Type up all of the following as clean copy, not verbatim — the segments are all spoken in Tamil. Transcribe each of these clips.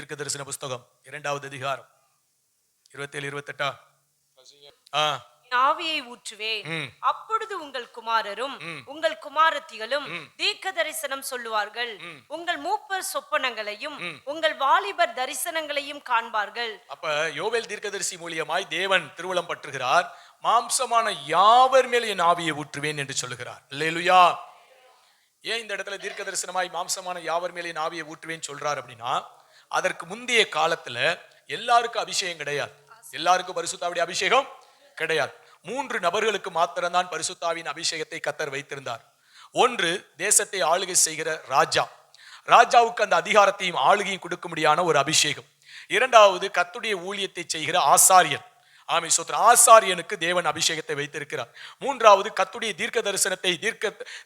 தீர்க்க தரிசன புஸ்தகம் 2வது அதிகாரம் 27 28. ஆவியை ஊற்றுவேன், அப்பொழுது உங்கள் குமாரரும் உங்கள் குமாரத்திகளும் தீர்க்க தரிசனம் சொல்லுவார்கள். உங்கள் மூப்பர் சொப்பனங்களையும் உங்கள் வாலிபர் தரிசனங்களையும் காண்பார்கள். அப்ப யோவேல் தீர்க்கதரிசி மூலியமாய் தேவன் திருவுளம் பற்றுகிறார். மாம்சமான யாவர் மேல் என் ஆவியை ஊற்றுவேன் என்று சொல்லுகிறார். அல்லேலூயா. ஏன் இந்த இடத்துல தீர்க்க தரிசனமாய் மாம்சமான யாவர் மேல் என் ஆவியை ஊற்றுவேன் சொல்றார் அப்படின்னா, அதற்கு முந்தைய காலத்துல எல்லாருக்கும் அபிஷேகம் கிடையாது. எல்லாருக்கும் பரிசுத்தாவுடைய அபிஷேகம் கிடையாது. 3 நபர்களுக்கு மாத்திரம்தான் பரிசுத்தாவின் அபிஷேகத்தை கர்த்தர் வைத்திருந்தார். ஒன்று, தேசத்தை ஆளுகை செய்கிற ராஜா. ராஜாவுக்கு அந்த அதிகாரத்தையும் ஆளுகையும் கொடுக்கும்படியான ஒரு அபிஷேகம். இரண்டாவது, கர்த்தருடைய ஊழியத்தை செய்கிற ஆசாரியன். ஆமென் ஸ்தோத்திரம். ஆசாரியனுக்கு தேவன் அபிஷேகத்தை வைத்திருக்கிறார். மூன்றாவது, கர்த்தருடைய தீர்க்க தரிசனத்தை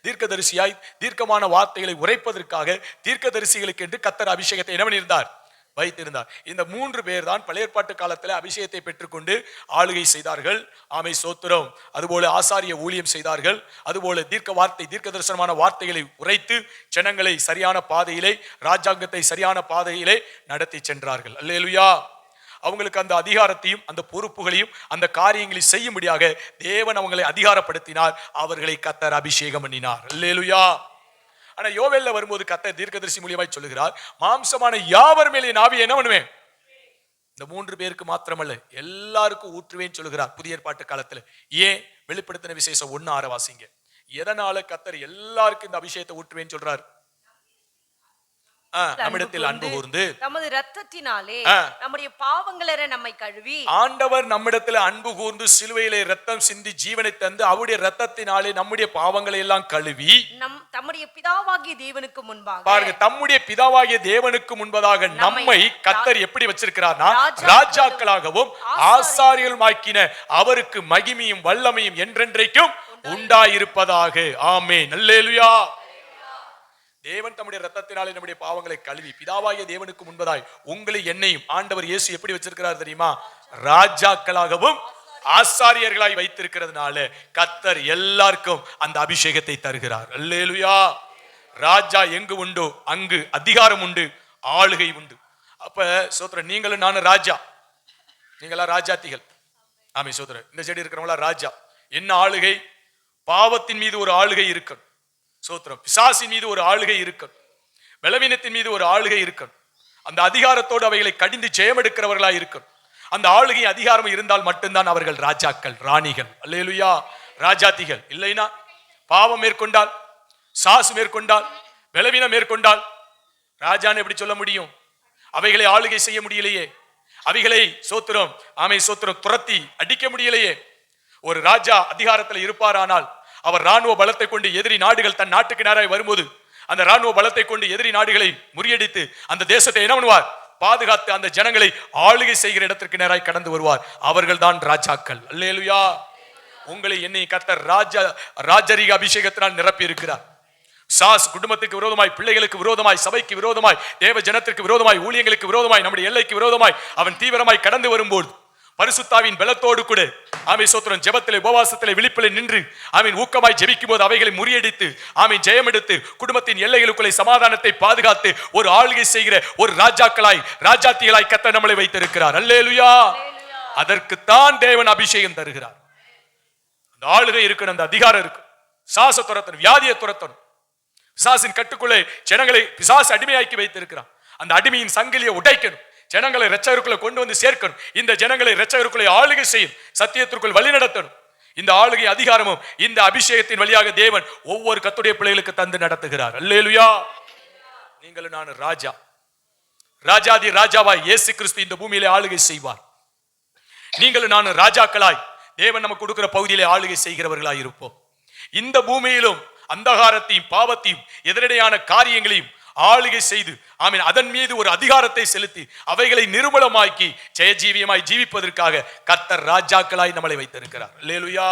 தீர்க்கதரிசியாய் தீர்க்கமான வார்த்தைகளை உரைப்பதற்காக தீர்க்கதரிசிகளுக்கு என்று கர்த்தர் அபிஷேகத்தை என்ன பண்ணியிருந்தார்? வைத்திருந்தார். இந்த 3 பேர் தான் பழைய ஏற்பாட்டு காலத்தில் அபிஷேகத்தை பெற்றுக்கொண்டு ஆளுகை செய்தார்கள். ஆமை சோத்திரம். அதுபோல ஆசாரிய ஊழியம் செய்தார்கள். அதுபோல தீர்க்க தரிசனமான வார்த்தைகளை உரைத்து ஜனங்களை சரியான பாதையிலே, ராஜாங்கத்தை சரியான பாதையிலே நடத்தி சென்றார்கள். அல்லேலூயா. அவங்களுக்கு அந்த அதிகாரத்தையும் அந்த பொறுப்புகளையும் அந்த காரியங்களை செய்யும்படியாக தேவன் அவங்களை அதிகாரப்படுத்தினார். அவர்களை கர்த்தர் அபிஷேகம் பண்ணினார். அல்லேலூயா. ஆனா யோவேல்ல வரும்போது கர்த்தர் தீர்க்கதரிசி மூலியமாய் சொல்லுகிறார், மாம்சமான யாவர் மேல் என் ஆவியை என்ன பண்ணுவேன்? இந்த 3 பேருக்கு மாத்திரமல்ல, எல்லாருக்கும் ஊற்றுவேன் சொல்லுகிறார் புதிய ஏற்பாட்டு காலத்துல. ஏன்? வெளிப்படுத்தின விசேஷம் 1:6 வாசிங்க. எதனால கர்த்தர் எல்லாருக்கும் இந்த அபிஷேகத்தை ஊற்றுவேன் சொல்றார்? நம்மிடத்தில் அன்பு கூர்ந்து நமது இரத்தத்தினாலே நம்முடைய பாவங்களை நம்மை கழுவி. ஆண்டவர் நம்மிடத்தில் அன்பு கூர்ந்து சிலுவையிலே இரத்தம் சிந்தி ஜீவனை தந்து அவருடைய இரத்தத்தினாலே நம்முடைய பாவங்களை எல்லாம் கழுவி தம்முடைய பிதாவாகிய தேவனுக்கு முன்பாக, பாருங்க, தம்முடைய பிதாவாகிய தேவனுக்கு முன்பதாக நம்மை கர்த்தர் எப்படி வச்சிருக்கிறார்னா, ராஜாக்களாகவும் ஆசாரியர்களுமாக்கின அவருக்கு மகிமையும் வல்லமையும் என்றென்றைக்கும் உண்டாயிருப்பதாக. ஆமென். அல்லேலூயா. தேவன் தம்முடைய ரத்தத்தினாலே நம்முடைய பாவங்களை கழுவி பிதாவாகிய தேவனுக்கு முன்பதாய் உங்களை என்னையும் ஆண்டவர் இயேசு எப்படி வச்சிருக்கிறார் தெரியுமா? ராஜாக்களாகவும் ஆசாரியர்களாய் வைத்திருக்கிறதுனால கர்த்தர் எல்லாருக்கும் அந்த அபிஷேகத்தை தருகிறார். அல்லேலூயா. ராஜா எங்கு உண்டோ அங்கு அதிகாரம் உண்டு, ஆளுகை உண்டு. அப்ப சோத்ரன், நீங்களும் நானும் ராஜா. நீங்களா ராஜாத்திகள். ஆமே சோத்ரன். இந்த செடி இருக்கிறவங்களா ராஜா. என்ன ஆளுகை? பாவத்தின் மீது ஒரு ஆளுகை இருக்கணும். சோத்திரம். பிசாசின் மீது ஒரு ஆளுகை இருக்கணும். பலவீனத்தின் மீது ஒரு ஆளுகை இருக்கணும். அந்த அதிகாரத்தோடு அவைகளை கடிந்து ஜெயம் எடுக்கிறவர்களாய் இருக்கணும். அந்த ஆளுகை அதிகாரம் இருந்தால் மட்டும்தான் அவர்கள் ராஜாக்கள், ராணிகள். அல்லேலூயா. ராஜாத்திகள். இல்லைனா பாவம் மேற்கொண்டால், சாசு மேற்கொண்டால், பலவீனம் மேற்கொண்டால் ராஜான்னு எப்படி சொல்ல முடியும்? அவைகளை ஆளுகை செய்ய முடியலையே. அவைகளை சோத்திரம், ஆமை சோத்திரம், துரத்தி அடிக்க முடியலையே. ஒரு ராஜா அதிகாரத்தில் இருப்பாரானால் அவர் ராணுவ பலத்தை கொண்டு எதிரி நாடுகள் தன் நாட்டுக்கு நேராக வரும்போது அந்த ராணுவ பலத்தை கொண்டு எதிரி நாடுகளை முறியடித்து அந்த தேசத்தை என்ன பண்ணுவார்? பாதுகாத்து அந்த ஜனங்களை ஆளுகை செய்கிற இடத்திற்கு நேராக கடந்து வருவார். அவர்கள் தான் ராஜாக்கள். அல்லேலூயா. உங்களை என்னை கர்த்தர் ராஜரீக அபிஷேகத்தினால் நிரப்பி இருக்கிறார். சாஸ் குடும்பத்துக்கு விரோதமாய், பிள்ளைகளுக்கு விரோதமாய், சபைக்கு விரோதமாய், தேவ ஜனத்திற்கு விரோதமாய், ஊழியங்களுக்கு விரோதமாய், நம்முடைய எல்லைக்கு விரோதமாய் அவன் தீவிரமாய் கடந்து வரும்போது பரிசுத்தாவின் பலத்தோடு கூட ஆமென் சோத்திரம் ஜெபத்திலே, உபவாசத்திலே, விழிப்பிலே நின்று ஆமென் ஊக்கமாய் ஜெபிக்கும் போது அவைகளை முறியடித்து ஆமென் ஜெயம் எடுத்து குடும்பத்தின் எல்லைகளுக்குள்ளே சமாதானத்தை பாதுகாத்து ஒரு ஆளுகை செய்கிற ஒரு ராஜாக்களாய், ராஜாத்திகளாய் கர்த்தர் நம்மளை வைத்திருக்கிறார். அல்லேலூயா. அதற்குத்தான் தேவன் அபிஷேகம் தருகிறார். அந்த ஆளுகை இருக்கணும், அந்த அதிகாரம் இருக்கு. பிசாசை துரத்தணும், வியாதியை துரத்தணும். பிசாசின் கட்டுக்குள்ளே ஜனங்களை பிசாசு அடிமையாக்கி வைத்திருக்கிறான். அந்த அடிமையின் சங்கிலியை உடைக்கணும், ஜனங்களை இரட்சகருக்குள்ள கொண்டு வந்து சேர்க்கணும். இந்த ஜனங்களை இரட்சகருக்குள்ளே ஆளுகை செய்யும், சத்தியத்திற்குள் வழி நடத்தணும். இந்த ஆளுகை அதிகாரமும் இந்த அபிஷேகத்தின் வழியாக தேவன் ஒவ்வொரு கர்த்தருடைய பிள்ளைகளுக்கு தந்து நடத்துகிறார். அல்லேலூயா. நீங்களும் நான் ராஜா, ராஜாதி ராஜாவாய் இயேசு கிறிஸ்து இந்த பூமியிலே ஆளுகை செய்வார். நீங்களும் நான் ராஜாக்களாய் தேவன் நமக்கு கொடுக்கிற பகுதியிலே ஆளுகை செய்கிறவர்களாய் இருப்போம். இந்த பூமியிலும் அந்தகாரத்தையும் பாவத்தையும் எதிரடையான காரியங்களையும் ஆளுகை செய்து ஆமென் அதன் மீது ஒரு அதிகாரத்தை செலுத்தி அவைகளை நிர்மூலமாக்கி ஜெயஜீவியமாய் ஜீவிப்பதற்காக கர்த்தர் ராஜாக்களாய் நம்மளை வைத்திருக்கிறார். அல்லேலூயா.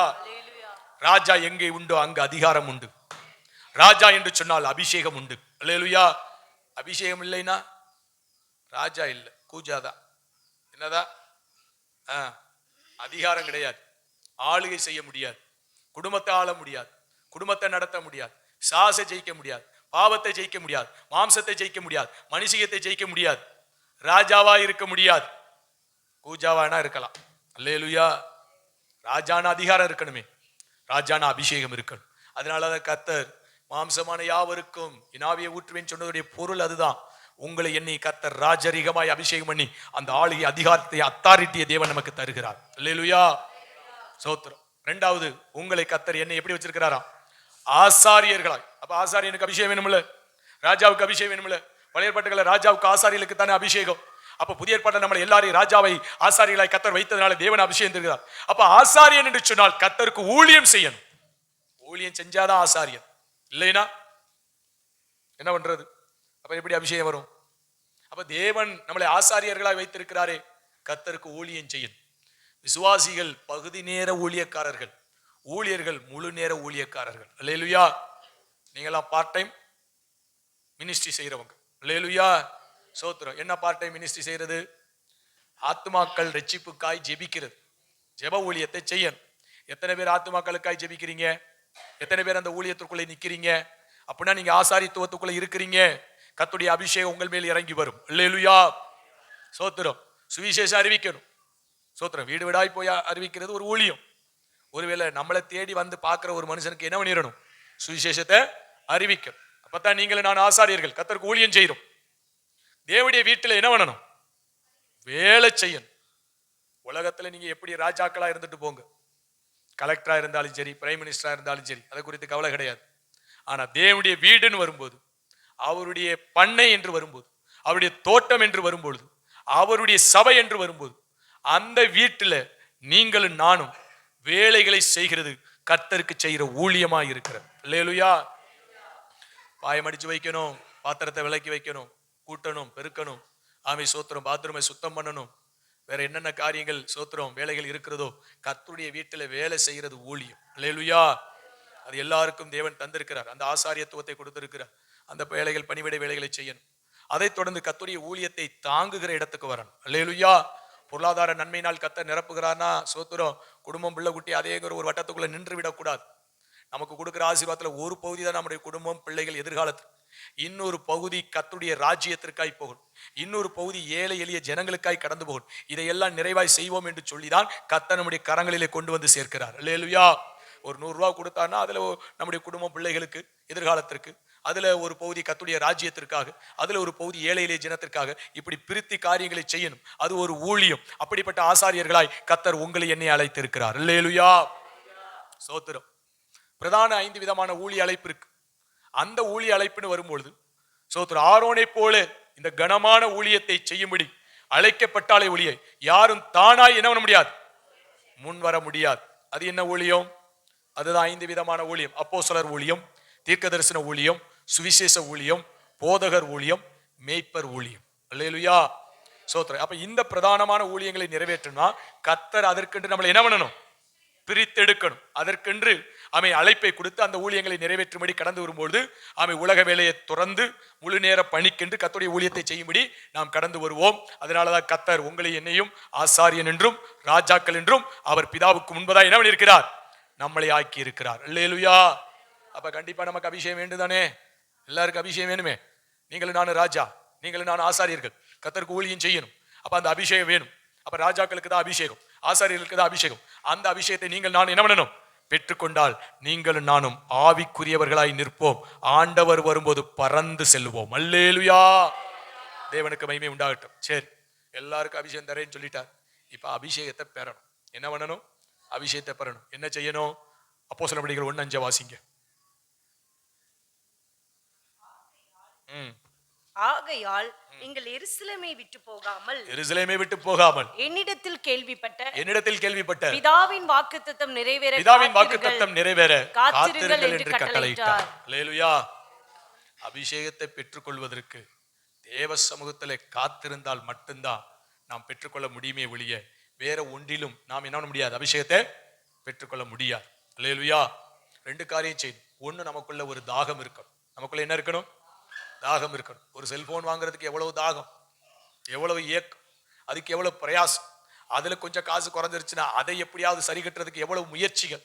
ராஜா எங்கே உண்டோ அங்கு அதிகாரம் உண்டு. ராஜா என்று சொன்னால் அபிஷேகம் உண்டு. அல்லேலூயா. அபிஷேகம் இல்லைன்னா ராஜா இல்லை, கூஜாதான். என்னதா? அதிகாரம் கிடையாது, ஆளுகை செய்ய முடியாது, குடும்பத்தை ஆள முடியாது, குடும்பத்தை நடத்த முடியாது, சாசை ஜெயிக்க முடியாது, பாவத்தை ஜெயிக்க முடியாது, மாம்சத்தை ஜெயிக்க முடியாது, மனுஷியத்தை ஜெயிக்க முடியாது. ராஜாவா இருக்க முடியாது, கூஜாவானா இருக்கலாம். அல்லேலூயா. ராஜான அதிகாரம் இருக்கணுமே, ராஜான அபிஷேகம் இருக்கணும். அதனாலதான் கர்த்தர் மாம்சமான யாவருக்கும் இனாவியை ஊற்றுவேன் சொன்னதுடைய பொருள் அதுதான். உங்களை என்னை கர்த்தர் ராஜரிகமாய் அபிஷேகம் பண்ணி அந்த ஆளுகை அதிகாரத்தை அத்தாரிட்டியை தேவன் நமக்கு தருகிறார். அல்லேலூயா, சோத்திரம். இரண்டாவது, உங்களை கர்த்தர் என்னை எப்படி வச்சிருக்கிறாராம்? ஆசாரியர்களாய். அப்ப ஆசாரியனுக்கு அபிஷேகம் வேணும்ல, ராஜாவுக்கு அபிஷேகம் வேணும்ல. பழைய ஏற்பாட்டுல ராஜாவுக்கு ஆசாரியர்களுக்கு தானே அபிஷேகம். அப்ப புதிய ஏற்பாட்டில் நம்மளை எல்லாரையும் ராஜாவை ஆசாரியர்களாய் கர்த்தர் வைத்ததுனால தேவன் அபிஷேகம் தருகிறார். அப்ப ஆசாரியன் என்று சொன்னால் கர்த்தருக்கு ஊழியம் செய்யணும். ஊழியம் செஞ்சாதான் ஆசாரியன், இல்லைனா என்ன பண்றது? அப்ப எப்படி அபிஷேகம் வரும்? அப்ப தேவன் நம்மளை ஆசாரியர்களாய் வைத்திருக்கிறாரே, கர்த்தருக்கு ஊழியம் செய்யணும். விசுவாசிகள் பகுதி நேர ஊழியக்காரர்கள், ஊழியர்கள் முழு நேர ஊழியக்காரர்கள். அல்லேலூயா. நீங்களாம் பார்ட் டைம் மினிஸ்ட்ரி செய்யறவங்க. அல்லேலூயா, சோத்திரம். என்ன பார்ட் டைம் மினிஸ்ட்ரி செய்யறது? ஆத்துமாக்கள் ரட்சிப்புக்காய் ஜெபிக்கிறது, ஜெப ஊழியத்தை செய்யணும். எத்தனை பேர் ஆத்துமாக்களுக்காய் ஜெபிக்கிறீங்க? எத்தனை பேர் அந்த ஊழியத்திற்குள்ளே நிக்கிறீங்க? அப்படின்னா நீங்க ஆசாரித்துவத்துக்குள்ள இருக்கிறீங்க. கர்த்தருடைய அபிஷேகம் உங்கள் மேல் இறங்கி வரும். அல்லேலூயா, சோத்திரம். சுவிசேஷம் அறிவிக்கணும், சோத்திரம். வீடு வீடாய் போய் அறிவிக்கிறது ஒரு ஊழியம். ஒருவேளை நம்மளை தேடி வந்து பார்க்கிற ஒரு மனுஷனுக்கு என்ன பண்ணிடணும்? சுவிசேஷத்தை அறிவிக்கணும். அப்பதான் நீங்களும் நான் ஆசாரியர்கள், கர்த்தருக்கு ஊழியம் செய்யறோம். தேவனுடைய வீட்டில் என்ன பண்ணணும்? வேலை செய்யணும். உலகத்துல நீங்க எப்படி ராஜாக்களா இருந்துட்டு போங்க, கலெக்டரா இருந்தாலும் சரி, பிரைம் மினிஸ்டரா இருந்தாலும் சரி, அதை குறித்து கவலை கிடையாது. ஆனா தேவனுடைய வீடுன்னு வரும்போது, அவருடைய பண்ணை என்று வரும்போது, அவருடைய தோட்டம் என்று வரும்பொழுது, அவருடைய சபை என்று வரும்போது, அந்த வீட்டுல நீங்களும் நானும் வேலைகளை செய்கிறது கர்த்தருக்கு செய்கிற ஊழியமா இருக்கிறது. அல்லேலூயா. பாயம் அடிச்சு வைக்கணும், பாத்திரத்தை விலக்கி வைக்கணும், கூட்டணும், பெருக்கணும், ஆமை சோத்திரம், பாத்ரூமை சுத்தம் பண்ணணும், வேற என்னென்ன காரியங்கள் சோத்திரம் வேலைகள் இருக்கிறதோ கர்த்தருடைய வீட்டுல வேலை செய்கிறது ஊழியம். அல்லேலூயா. அது எல்லாருக்கும் தேவன் தந்திருக்கிறார், அந்த ஆசாரியத்துவத்தை கொடுத்திருக்கிறார். அந்த வேலைகள் பணிவிடை வேலைகளை செய்யணும். அதை தொடர்ந்து கர்த்தருடைய ஊழியத்தை தாங்குகிற இடத்துக்கு வரணும். அல்லேலூயா. பொருளாதார நன்மையினால் கர்த்தர் நிரப்புகிறார்னா சோத்திரம், குடும்பம் பிள்ளை குட்டி அதேங்கிற ஒரு வட்டத்துக்குள்ள நின்று விடக்கூடாது. நமக்கு கொடுக்கிற ஆசீர்வாதத்துல ஒரு பகுதி தான் நம்முடைய குடும்பம், பிள்ளைகள், எதிர்காலத்தில். இன்னொரு பகுதி கர்த்தருடைய ராஜ்யத்திற்காய் போகணும், இன்னொரு பகுதி ஏழை எளிய ஜனங்களுக்காய் கடந்து போகணும். இதையெல்லாம் நிறைவாய் செய்வோம் என்று சொல்லிதான் கர்த்தர் நம்முடைய கரங்களிலே கொண்டு வந்து சேர்க்கிறார். அல்லேலூயா. ஒரு 100 ரூபா கொடுத்தான்னா அதுல நம்முடைய குடும்பம், பிள்ளைகளுக்கு, எதிர்காலத்திற்கு, அதுல ஒரு பகுதி கர்த்தருடைய ராஜ்யத்திற்காக, அதுல ஒரு பகுதி ஏழை எளிய ஜனத்திற்காக, இப்படி பிரித்து காரியங்களை செய்யணும். அது ஒரு ஊழியம். அப்படிப்பட்ட ஆசாரியர்களாய் கர்த்தர் உங்களை என்னை அழைத்திருக்கிறார். அல்லேலூயா, சோத்திரம். பிரதான 5 விதமான ஊழிய அழைப்பு இருக்கு. அந்த ஊழிய அழைப்புன்னு வரும்பொழுது சோத்திரம், ஆரோனை போல இந்த கனமான ஊழியத்தை செய்யும்படி அழைக்கப்பட்டாலே ஒழிய யாரும் தானாய் என்ன பண்ண முடியாது, முன் வர முடியாது. அது என்ன ஊழியம்? அதுதான் 5 விதமான ஊழியம். அப்போஸ்தலர் ஊழியம், தீர்க்கதரிசன ஊழியம், சுவிசேஷ ஊழியம், போதகர் ஊழியம், மேய்ப்பர் ஊழியம். அல்லேலூயா, சோத்திரம். அப்ப இந்த பிரதானமான ஊழியங்களை நிறைவேற்றணும்னா கர்த்தர் அதற்கென்று நம்மளை என்ன பண்ணணும்? பிரித்தெடுக்கணும். அதற்கென்று அழைப்பை கொடுத்து அந்த ஊழியங்களை நிறைவேற்றும்படி கடந்து வரும்பொழுது உலக வேலையை துறந்து முழு நேர பணிக்கென்று கர்த்தருடைய ஊழியத்தை செய்யும்படி நாம் கடந்து வருவோம். அதனாலதான் கர்த்தர் உங்களை என்னையும் ஆசாரியன் என்றும் ராஜாக்கள் என்றும் அவர் பிதாவுக்கு முன்பதாக என்ன பண்ணியிருக்கிறார்? நம்மளை ஆக்கி இருக்கிறார். அல்லேலூயா. அப்ப கண்டிப்பா நமக்கு அபிஷேகம் வேண்டுதானே? எல்லாருக்கும் அபிஷேகம் வேணுமே. நீங்களும் நானும் ராஜா, நீங்களும் நானும் ஆசாரியர்கள், கர்த்தருக்கு ஊழியம் செய்யணும். அப்ப அந்த அபிஷேகம் வேணும். அப்ப ராஜாக்களுக்கு தான் அபிஷேகம், ஆசாரியர்களுக்கு தான் அபிஷேகம். அந்த அபிஷேகத்தை நீங்கள் நான் என்ன பண்ணணும்? பெற்றுக்கொண்டால் நீங்களும் நானும் ஆவிக்குரியவர்களாய் நிற்போம். ஆண்டவர் வரும்போது பறந்து செல்வோம். அல்லேலூயா. தேவனுக்கு மகிமை உண்டாகட்டும். சரி, எல்லாருக்கும் அபிஷேகம் தரேன்னு சொல்லிட்டார். இப்ப அபிஷேகத்தை பெறணும். என்ன பண்ணணும்? அபிஷேகத்தை பெறணும். என்ன செய்யணும்? அப்போஸ்தலர் நடவடிக்கைகள் 1:5 வாசிங்க. ஆகையால் நீங்கள் எருசலேமை விட்டு போகாமல் என்னிடத்தில் கேள்விப்பட்ட பிதாவின் வாக்குத்தத்தம் நிறைவேற காத்திருங்கள் என்று கட்டளையிட்டார். அல்லேலூயா. அபிஷேகத்தை பெற்றுக்கொள்வதற்கு தேவ சமூகத்திலே காத்திருந்தால் மட்டும்தான் நாம் பெற்றுக்கொள்ள முடியுமே ஒழிய வேற ஒன்றிலும் நாம் என்ன பண்ண முடியாது, அபிஷேகத்தை பெற்றுக்கொள்ள முடியாது. அல்லேலூயா. 2 காரியம் செய்யணும். ஒண்ணு, நமக்குள்ள ஒரு தாகம் இருக்கணும். நமக்குள்ள என்ன இருக்கணும்? தாகம் இருக்கணும். ஒரு செல்போன் வாங்குறதுக்கு எவ்வளவு தாகம், எவ்வளவு ஏக்கம், அதுக்கு எவ்வளவு பிரயாசம். அதுல கொஞ்சம் காசு குறைஞ்சிருச்சுன்னா அதை எப்படியாவது சரி கட்டுறதுக்கு எவ்வளவு முயற்சிகள்.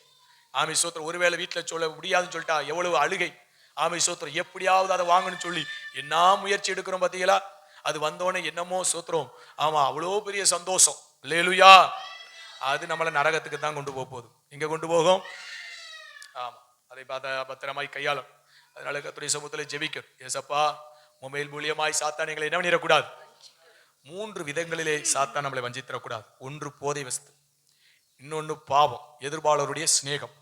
ஆமை சோத்திரம். ஒருவேளை வீட்டுல சொல்ல முடியாதுன்னு சொல்லிட்டா எவ்வளவு அழுகை. ஆமை சோத்திரம். எப்படியாவது அதை வாங்கணும்னு சொல்லி என்ன முயற்சி எடுக்கிறோம் பார்த்தீங்களா? அது வந்தோடனே என்னமோ சோத்திரம், ஆமா அவ்வளோ பெரிய சந்தோஷம். அல்லேலூயா. அது நம்மளை நரகத்துக்கு தான் கொண்டு போக போகுது. இங்க கொண்டு போகும். ஆமா, அதை பத்திரமாய் கையாளும். அதனால கர்த்தருடைய சமூகத்தில் ஜெபிக்கணும். ஏசப்பா, மொபைல் மூலியமாய் சாத்தான் எங்களை என்ன பண்ணிடக்கூடாது. 3 விதங்களிலே சாத்தான் நம்மளை வஞ்சித்திடக்கூடாது. ஒன்று போதை வஸ்து, இன்னொன்று பாவம், எதிர்பாளருடைய சிநேகம்,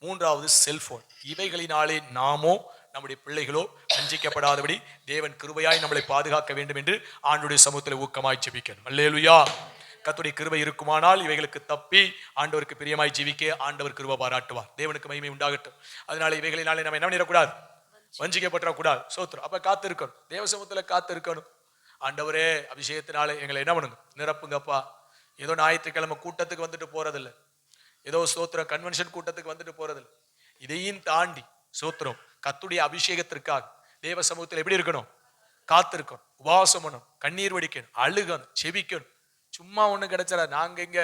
மூன்றாவது செல்போன். இவைகளினாலே நாமோ நம்முடைய பிள்ளைகளோ வஞ்சிக்கப்படாதபடி தேவன் கிருபையாய் நம்மளை பாதுகாக்க வேண்டும் என்று ஆண்டவருடைய சமூகத்தில் ஊக்கமாய் ஜெபிக்கணும். அல்லேலூயா. கர்த்தருடைய கிருபை இருக்குமானால் இவைகளுக்கு தப்பி ஆண்டவருக்கு பிரியமாய் ஜீவிக்க ஆண்டவர் கிருபை பாராட்டுவார். தேவனுக்கு மகிமை உண்டாகட்டும். அதனால இவைகளினாலே நம்ம என்ன பண்ணிடக்கூடாது, வஞ்சிக்கப்படக்கூடாது. சோத்திரம். அப்ப காத்திருக்கணும், தேவ சமூகத்துல காத்திருக்கணும். ஆண்டவரே, அபிஷேகத்தினாலே எங்களை என்ன பண்ணுங்க, நிரப்புங்கப்பா. ஏதோ ஞாயிற்றுக்கிழமை கூட்டத்துக்கு வந்துட்டு போறதில்ல, ஏதோ சோத்திரம் கன்வென்ஷன் கூட்டத்துக்கு வந்துட்டு போறதில்ல. இதையும் தாண்டி சோத்திரம் கர்த்தருடைய அபிஷேகத்திற்காக தேவ சமூகத்தில் எப்படி இருக்கணும், காத்திருக்கணும், உபவாசம் பண்ணணும், கண்ணீர் வடிக்கணும், அழுகணும், செபிக்கணும். சும்மா ஒண்ணு கிடைச்சல நாங்க இங்க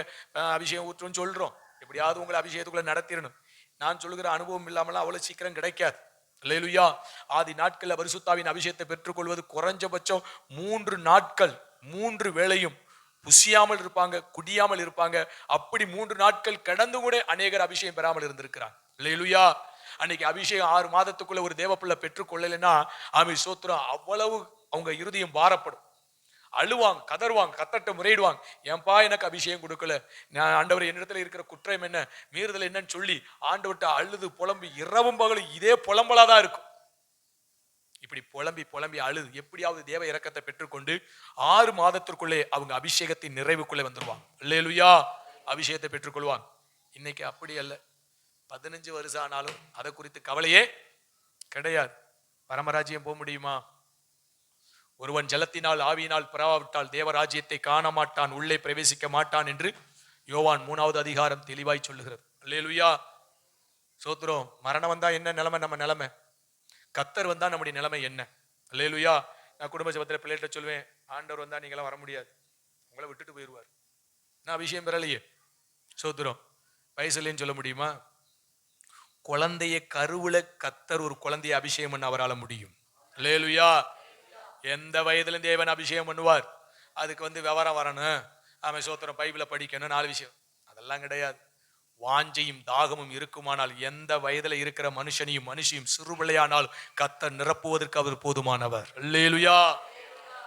அபிஷேகம் ஊற்றுன்னு சொல்றோம், எப்படியாவது உங்களை அபிஷேகத்துக்குள்ள நடத்திடணும். நான் சொல்லுகிற அனுபவம் இல்லாமலாம் அவ்வளவு சீக்கிரம் கிடைக்காது. அல்லேலூயா. ஆதி நாட்கள்ல பரிசுத்தாவின் அபிஷேகத்தை பெற்றுக்கொள்வது குறைஞ்சபட்சம் 3 நாட்கள், 3 வேளையும் புசியாமல் இருப்பாங்க, குடியாமல் இருப்பாங்க. அப்படி 3 நாட்கள் கடந்து கூட அநேகர் அபிஷேகம் பெறாமல் இருந்திருக்கிறார். அல்லேலூயா. அன்னைக்கு அபிஷேகம் 6 மாதத்துக்குள்ள ஒரு தேவப்பிள்ளை பெற்றுக்கொள்ளலைன்னா ஆமி சோத்திரம் அவ்வளவு அவங்க இருதயம் பாரப்படும், அழுவாங்க, கதறுவாங்க, கத்தட்ட முறையிடுவாங்க. ஏன்பா எனக்கு அபிஷேகம் கொடுக்கல, நான் ஆண்டவர் என்னிடத்துல இருக்கிற குற்றம் என்ன, மீறுதல் என்னன்னு சொல்லி ஆண்டவர்கிட்ட அழுது புலம்பி இரவும் பகலும் இதே புலம்பலாதான் இருக்கும். இப்படி புலம்பி புலம்பி அழுது எப்படியாவது தேவ இரக்கத்தை பெற்றுக்கொண்டு 6 மாதத்திற்குள்ளே அவங்க அபிஷேகத்தின் நிறைவுக்குள்ளே வந்துருவாங்க. அல்லேலூயா. அபிஷேகத்தை பெற்றுக்கொள்வாங்க. இன்னைக்கு அப்படி அல்ல. 15 வருஷம் ஆனாலும் அதை குறித்து கவலையே கிடையாது. பரமராஜ்யம் போக முடியுமா? ஒருவன் ஜலத்தினால் ஆவியினால் பிறவாவிட்டால் தேவராஜ்யத்தை காண மாட்டான், உள்ளே பிரவேசிக்க மாட்டான் என்று யோவான் 3வது அதிகாரம் தெளிவாய் சொல்லுகிறது. அல்லேலூயா. சோத்திரம். மரணம் வந்தா என்ன நிலைமை நம்ம நிலைமை, கத்தர் வந்தா நம்முடைய நிலைமை என்ன? அல்லேலூயா. நான் குடும்ப ஜெபத்துல பிள்ளைகிட்ட சொல்லுவேன், ஆண்டவர் வந்தா நீங்களாம் வர முடியாது, உங்களை விட்டுட்டு போயிடுவார். நான் அபிஷேகம் பெறலையே. சோத்திரம். வயசுலேன்னு சொல்ல முடியுமா? குழந்தைய கருவுல கத்தர் ஒரு குழந்தைய அபிஷேகம் பண்ண அவரால் முடியும். அல்லேலூயா. எந்த வயதிலும் தேவன் அபிஷேகம் பண்ணுவார். அதுக்கு விவரம் வரணும், ஆமா சோத்திரம், பைபிளை படிக்கணும், 4 விஷயம், அதெல்லாம் கிடையாது. வாஞ்சையும் தாகமும் இருக்குமானால் எந்த வயதுல இருக்கிற மனுஷனையும் மனுஷியும் சிறுபிள்ளையானால் கத்தர் நிரப்புவதற்கு அவர் போதுமானவர். அல்லேலூயா.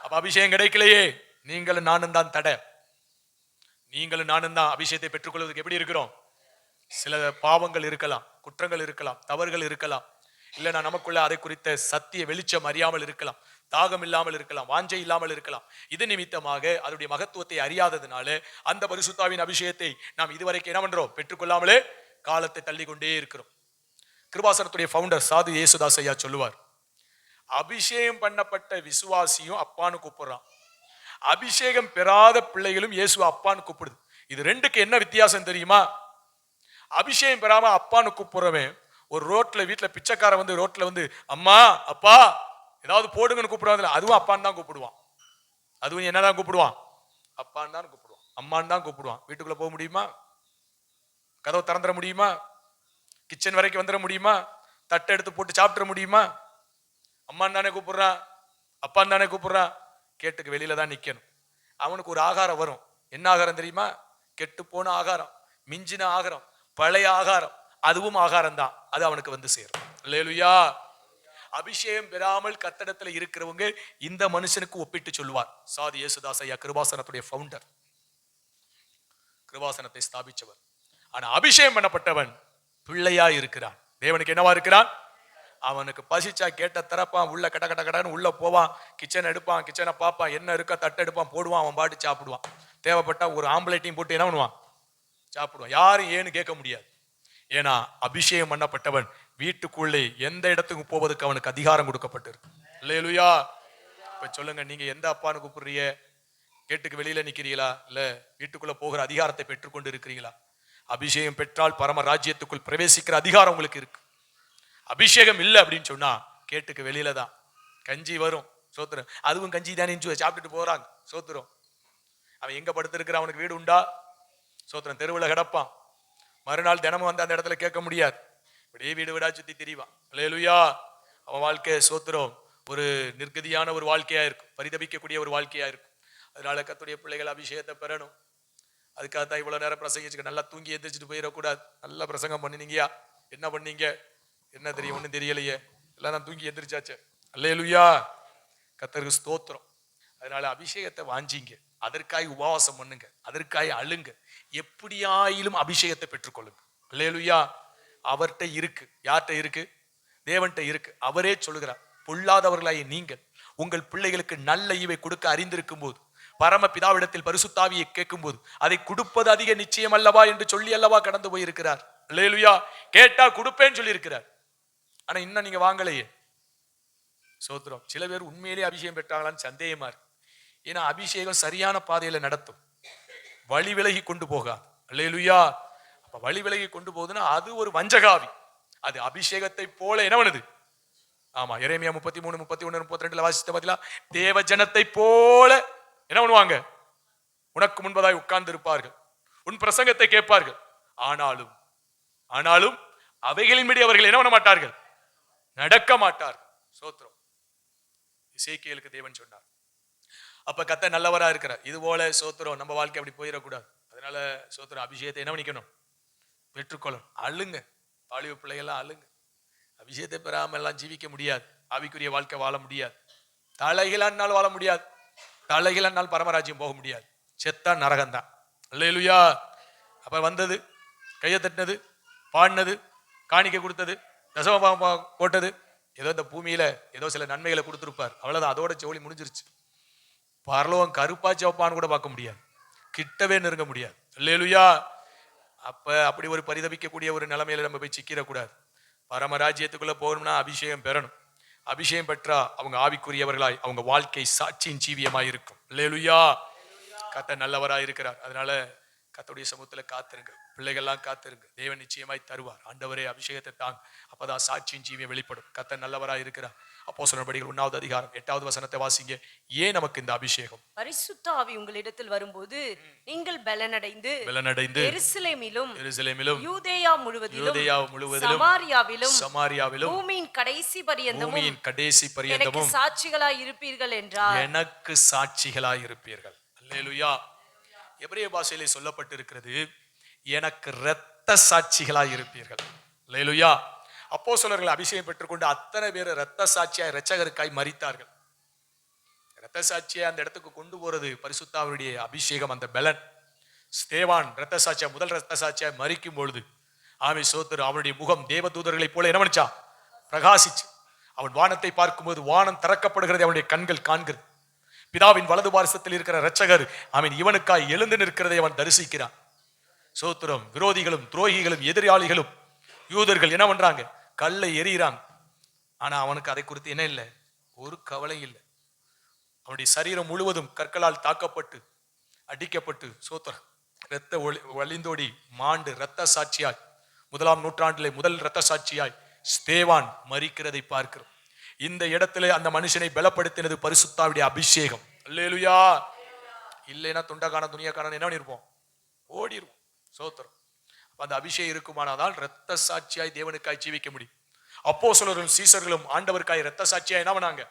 அப்ப அபிஷேகம் கிடைக்கலையே, நீங்களும் நானும் தான் தடை. நீங்களும் நானும் தான் அபிஷேகத்தை பெற்றுக்கொள்வதற்கு எப்படி இருக்கிறோம்? சில பாவங்கள் இருக்கலாம், குற்றங்கள் இருக்கலாம், தவறுகள் இருக்கலாம், இல்லைன்னா நமக்குள்ள அதை குறித்த சத்திய வெளிச்சம் அறியாமல் இருக்கலாம், தாகம் இல்லாமல் இருக்கலாம், வாஞ்சை இல்லாமல் இருக்கலாம். இது நிமித்தமாக அதனுடைய மகத்துவத்தை அறியாததுனால அந்த பரிசுத்தாவின் அபிஷேகத்தை நாம் இதுவரைக்கும் என்ன பண்றோம், பெற்றுக்கொள்ளாமலே காலத்தை தள்ளி கொண்டே இருக்கிறோம். கிருபாசனத்துடைய ஃபவுண்டர் சாது இயேசுதாஸ் ஐயா சொல்லுவார், அபிஷேகம் பண்ணப்பட்ட விசுவாசியும் அப்பான்னு கூப்பிடுறான், அபிஷேகம் பெறாத பிள்ளைகளும் இயேசுவ அப்பான்னு கூப்பிடுது. இது ரெண்டுக்கு என்ன வித்தியாசம் தெரியுமா? அபிஷேகம் பெறாம அப்பான்னு கூப்பிடுறவன் ஒரு ரோட்ல வீட்டுல பிச்சைக்காரன் ரோட்ல அம்மா அப்பா ஏதாவது போடுங்கன்னு கூப்பிடுவாங்க, அதுவும் அப்பான்னு தான் கூப்பிடுவான். அதுவும் என்னதான் கூப்பிடுவான்? அப்பான்னு தான் கூப்பிடுவான், அம்மான்னு தான் கூப்பிடுவான். வீட்டுக்குள்ள போக முடியுமா? கதவை திறந்துட முடியுமா? கிச்சன் வரைக்கும் வந்துட முடியுமா? தட்டை எடுத்து போட்டு சாப்பிட முடியுமா? அம்மான்னு தானே கூப்பிடுறான், அப்பான்னு தானே கூப்பிடுறான். கேட்டுக்கு வெளியில தான் நிக்கணும். அவனுக்கு ஒரு ஆகாரம் வரும். என்ன ஆகாரம் தெரியுமா? கெட்டு போன ஆகாரம், மிஞ்சின ஆகாரம், பழைய ஆகாரம், அதுவும் ஆகாரம் தான். அது அவனுக்கு சேரும். அல்லேலூயா. அபிஷேகம் பெறாமல் கத்தடத்துல இருக்கிறவங்க இந்த மனுஷனுக்கு ஒப்பிட்டு சொல்லுவார் சாது இயேசுதாஸ் ஐயா, கிருபாசனத்துடைய ஃபவுண்டர், கிருபாசனத்தை ஸ்தாபிச்சவர். ஆனா அபிஷேகம் பண்ணப்பட்டவன் பிள்ளையா இருக்கிறான். தேவனுக்கு என்னவா இருக்கிறான்? அவனுக்கு பசிச்சா கேட்ட திறப்பான், உள்ள கட கட கடன்னு உள்ள போவான், கிச்சன் எடுப்பான், கிச்சனை பார்ப்பான், என்ன இருக்கா தட்டை எடுப்பான், போடுவான், அவன் பாட்டு சாப்பிடுவான். தேவைப்பட்டா ஒரு ஆம்பளைட்டையும் போட்டு என்ன பண்ணுவான், சாப்பிடுவான். யாரும் ஏன்னு கேட்க முடியாது. ஏன்னா அபிஷேகம் பண்ணப்பட்டவன் வீட்டுக்குள்ளே எந்த இடத்துக்கு போவதற்கு அவனுக்கு அதிகாரம் கொடுக்கப்பட்டிருக்கு. அல்லேலூயா. இப்ப சொல்லுங்க, நீங்க எந்த அப்பான்னு கூப்பிடுறீங்க? கேட்டுக்கு வெளியில நிக்கிறீங்களா, இல்ல வீட்டுக்குள்ள போகிற அதிகாரத்தை பெற்றுக்கொண்டு இருக்கிறீங்களா? அபிஷேகம் பெற்றால் பரம ராஜ்யத்துக்குள் பிரவேசிக்கிற அதிகாரம் உங்களுக்கு இருக்கு. அபிஷேகம் இல்லை அப்படின்னு சொன்னா கேட்டுக்கு வெளியில தான். கஞ்சி வரும், சோத்திரம், அதுவும் கஞ்சி தானே சாப்பிட்டுட்டு போறாங்க, சோத்திரம். அவன் எங்க படுத்திருக்கிற, அவனுக்கு வீடு உண்டா? சோத்திரம், தெருவில் கிடப்பான். மறுநாள் தினமும் அந்த இடத்துல கேட்க முடியாது. இப்படியே வீடு வீடா சுத்தி திரிவான். அல்லேலூயா. அவன் வாழ்க்கை சோத்திரம் ஒரு நிர்கதியான ஒரு வாழ்க்கையா இருக்கும், பரிதபிக்கக்கூடிய ஒரு வாழ்க்கையா இருக்கும். அதனால கர்த்தருடைய பிள்ளைகள் அபிஷேகத்தை பெறணும். அதுக்காகத்தான் இவ்வளவு நேரம் பிரசங்கிச்சுக்க. நல்லா தூங்கி எந்திரிச்சிட்டு போயிடக்கூடாது. நல்லா பிரசங்கம் பண்ணினீங்கயா, என்ன பண்ணீங்க, என்ன தெரியும், ஒண்ணும் தெரியலையே, எல்லாம் நான் தூங்கி எந்திரிச்சாச்சு. அல்லேலூயா, கர்த்தருக்கு ஸ்தோத்திரம். அதனால அபிஷேகத்தை வாஞ்சிங்க, அதற்காக உபவாசம் பண்ணுங்க, அதற்காக அழுங்க, எப்படியாயிலும் அபிஷேகத்தை பெற்றுக்கொள்ளுங்க. அல்லேலூயா, அவர்கிட்ட இருக்கு. யார்கிட்ட இருக்கு? தேவன்கிட்ட இருக்கு. அவரே சொல்லுகிறார், பொல்லாதவர்களாய் நீங்கள் உங்கள் பிள்ளைகளுக்கு நல்ல ஈவை கொடுக்க அறிந்திருக்கும் போது, பரம பிதாவிடத்தில் பரிசுத்தாவியை கேட்கும் போது அதை கொடுப்பது அதிக நிச்சயம் அல்லவா என்று சொல்லி அல்லவா கடந்து போயிருக்கிறார். அல்லேலூயா, கேட்டா கொடுப்பேன்னு சொல்லி இருக்கிறார். ஆனா இன்னும் நீங்க வாங்கலையே. சோத்திரம். சில பேர் உண்மையிலேயே அபிஷேகம் பெற்றாங்களான்னு சந்தேகமா இருக்கு. ஏன்னா அபிஷேகம் சரியான பாதையில நடத்தும், வழி விலகி கொண்டு போகாது. அல்லேலூயா. அப்ப வழி விலகி கொண்டு போகுதுன்னா அது ஒரு வஞ்சகாவி. அது அபிஷேகத்தை போல என்ன பண்ணுது? ஆமா, எரேமியா 33, 31, 32 வாசித்த பதிலா, தேவ ஜனத்தை போல என்ன பண்ணுவாங்க? உனக்கு முன்பதாய் உட்கார்ந்து இருப்பார்கள், உன் பிரசங்கத்தை கேட்பார்கள். ஆனாலும் அவைகளின்படி அவர்கள் என்ன பண்ண மாட்டார்கள்? நடக்க மாட்டார்கள். சோத்திரம். எசேக்கியேலுக்கு தேவன் சொன்னார். அப்ப கர்த்தர் நல்லவரா இருக்கிறார். இது போல சோத்திரம் நம்ம வாழ்க்கை அப்படி போயிடக்கூடாது. அதனால சோத்திரம், அபிஷேகத்தை என்ன பண்ணிக்கணும்? பெற்றுக்கொள்ளணும். அழுங்க, வாலிப பிள்ளைகள்லாம் அழுங்க. அபிஷேகத்தை பெறாம எல்லாம் ஜீவிக்க முடியாது, ஆவிக்குரிய வாழ்க்கை வாழ முடியாது. தலைகளானால் வாழ முடியாது, தலைகளானால் பரமராஜ்யம் போக முடியாது. செத்தா நரகம்தான். அல்லேலூயா. அப்ப வந்தது, கையை தட்டினது, பாடினது, காணிக்கை கொடுத்தது, தசமபாகம் போட்டது, ஏதோ இந்த பூமியில ஏதோ சில நன்மைகளை கொடுத்திருப்பார், அவ்வளவுதான். அதோட ஜோலி முடிஞ்சிருச்சு. பரலோகம் கருப்பா சிவப்பான்னு கூட பார்க்க முடியாது, கிட்டவே நெருங்க முடியாது. அல்லேலூயா. அப்ப அப்படி ஒரு பரிதபிக்கக்கூடிய ஒரு நிலைமையில நம்ம போய் சிக்கிடக்கூடாது. பரமராஜ்யத்துக்குள்ள போகணும்னா அபிஷேகம் பெறணும். அபிஷேகம் பெற்றா அவங்க ஆவிக்குரியவர்களாய் அவங்க வாழ்க்கை சாட்சியின் ஜீவியமாய் இருக்கும். அல்லேலூயா. கர்த்தர் நல்லவராய் இருக்கிறார். அதனால கர்த்தருடைய சமூகத்துல காத்திருங்க, பிள்ளைகள்லாம் காத்திருங்க. தேவன் நிச்சயமாய் தருவார். ஆண்டவரே அபிஷேகத்தை தாங்க, அப்பதான் சாட்சியின் ஜீவியம் வெளிப்படும். கர்த்தர் நல்லவராய் இருக்கிறார். அப்போஸ்தலர் நடபடிகள் 1வது அதிகாரம் 8வது வசனத்தை வாசிங்க. ஏன் நமக்கு இந்த அபிஷேகம்? பரிசுத்த ஆவி உங்களிடத்தில் வரும்போது நீங்கள் பலனடைந்து எருசலேமிலும் யூதேயா முழுவதிலும் சமாரியாவிலும் பூமியின் கடைசி பரியந்தமும் சாட்சிகளாய் இருப்பீர்கள் என்றார். எனக்கு சாட்சிகளாய் இருப்பீர்கள். அல்லேலூயா. எபிரேய பாஷையிலே சொல்லப்பட்டிருக்கிறது, எனக்கு இரத்த சாட்சிகளாய் இருப்பீர்கள். அல்லேலூயா. அப்போஸ்தலர்கள் அபிஷேகம் பெற்றுக்கொண்டு அத்தனை பேர் இரத்த சாட்சியாய் இரட்சகருக்காய் மரித்தார்கள். இரத்த சாட்சியை அந்த இடத்துக்கு கொண்டு போறது பரிசுத்த ஆவியுடைய அபிஷேகம், அந்த பலன். ஸ்தேவான் இரத்த சாட்சியா, முதல் இரத்த சாட்சியாய் மரிக்கும் பொழுது ஆமே சோதர், அவனுடைய முகம் தேவதூதர்களை போல என்ன பண்ணிச்சா? பிரகாசிச்சு. அவன் வானத்தை பார்க்கும்போது வானம் திறக்கப்படுகிறது, அவனுடைய கண்கள் காண்கிறது. பிதாவின் வலது பாரசத்தில் இருக்கிற இரட்சகர் அவன் இவனுக்காய் எழுந்து நிற்கிறதை அவன் தரிசிக்கிறான். சோத்திரம். விரோதிகளும் துரோகிகளும் எதிராளிகளும் யூதர்கள் என்ன பண்றாங்க? கல்லை எறிகிறாங்க. ஆனா அவனுக்கு அதை குறித்து என்ன இல்லை? ஒரு கவலை இல்லை. அவனுடைய சரீரம் முழுவதும் கற்களால் தாக்கப்பட்டு அடிக்கப்பட்டு சோத்திரம் இரத்த வழிந்தோடி மாண்டு இரத்த சாட்சியாய் 1ஆம் நூற்றாண்டிலே முதல் இரத்த சாட்சியாய் ஸ்தேவான் மரிக்கிறதை பார்க்கிறோம். இந்த இடத்துல அந்த மனுஷனை பலப்படுத்தினது பரிசுத்தாவுடைய அபிஷேகம். அல்லேலூயா. இல்லைன்னா துண்டக்கான துணியக்கான என்ன பண்ணிருப்போம்? ஓடிருவோம். சோத்திரம். அந்த அபிஷேகம் இருக்குமானால் இரத்த சாட்சியாய் தேவனுக்காய் ஜீவிக்க முடியும். அப்போஸ்தலர்களும் சீசர்களும் ஆண்டவருக்காய் இரத்த சாட்சியாய் என்ன பண்ணாங்க?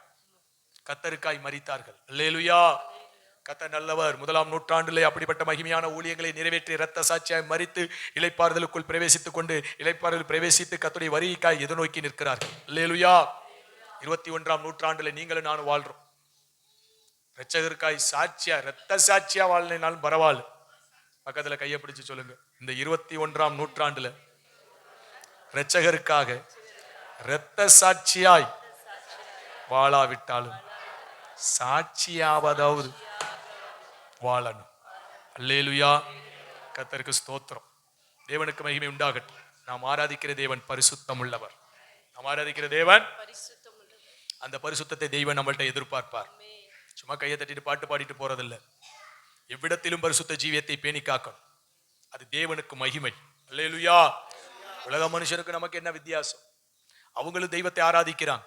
கர்த்தருக்காய் மரித்தார்கள். அல்லேலூயா. கர்த்தர் நல்லவர். 1ஆம் நூற்றாண்டிலே அப்படிப்பட்ட மகிமையான ஊழியங்களை நிறைவேற்றி இரத்த சாட்சியாய் மரித்து இளைப்பாறுதலுக்குள் பிரவேசித்துக் கொண்டு இளைப்பாறுதல் பிரவேசித்து கர்த்தருடைய வருகைக்காய் எதிர்நோக்கி நிற்கிறார்கள். அல்லேலூயா. 21ஆம் நூற்றாண்டுல நீங்களும் நானும் வாழ்றோம். இரட்சகருக்காய் சாட்சியா இரத்த சாட்சியா வாழ்னாலும் பரவாயில்ல. பக்கத்துல கையை பிடிச்சு சொல்லுங்க, இந்த 21ஆம் நூற்றாண்டுல இரட்சகருக்காக இரத்த சாட்சியாய் வாழாவிட்டாலும் சாட்சியாவதாவது வாழணும். அல்லேலூயா. கர்த்தருக்கு ஸ்தோத்திரம். தேவனுக்கு மகிமை உண்டாகட்டும். நாம் ஆராதிக்கிற தேவன் பரிசுத்தம் உள்ளவர். நாம் ஆராதிக்கிற தேவன் அந்த பரிசுத்தத்தை தெய்வம் நம்மள்ட்ட எதிர்பார்ப்பார். சும்மா கையை தட்டிட்டு பாட்டு பாடிட்டு போறதில்லை. எவ்விடத்திலும் பரிசுத்த ஜீவியத்தை பேணி காக்கணும். அது தேவனுக்கு மகிமை. அல்லேலூயா. உலக மனுஷனுக்கு நமக்கு என்ன வித்தியாசம்? அவங்களும் தெய்வத்தை ஆராதிக்கிறாங்க,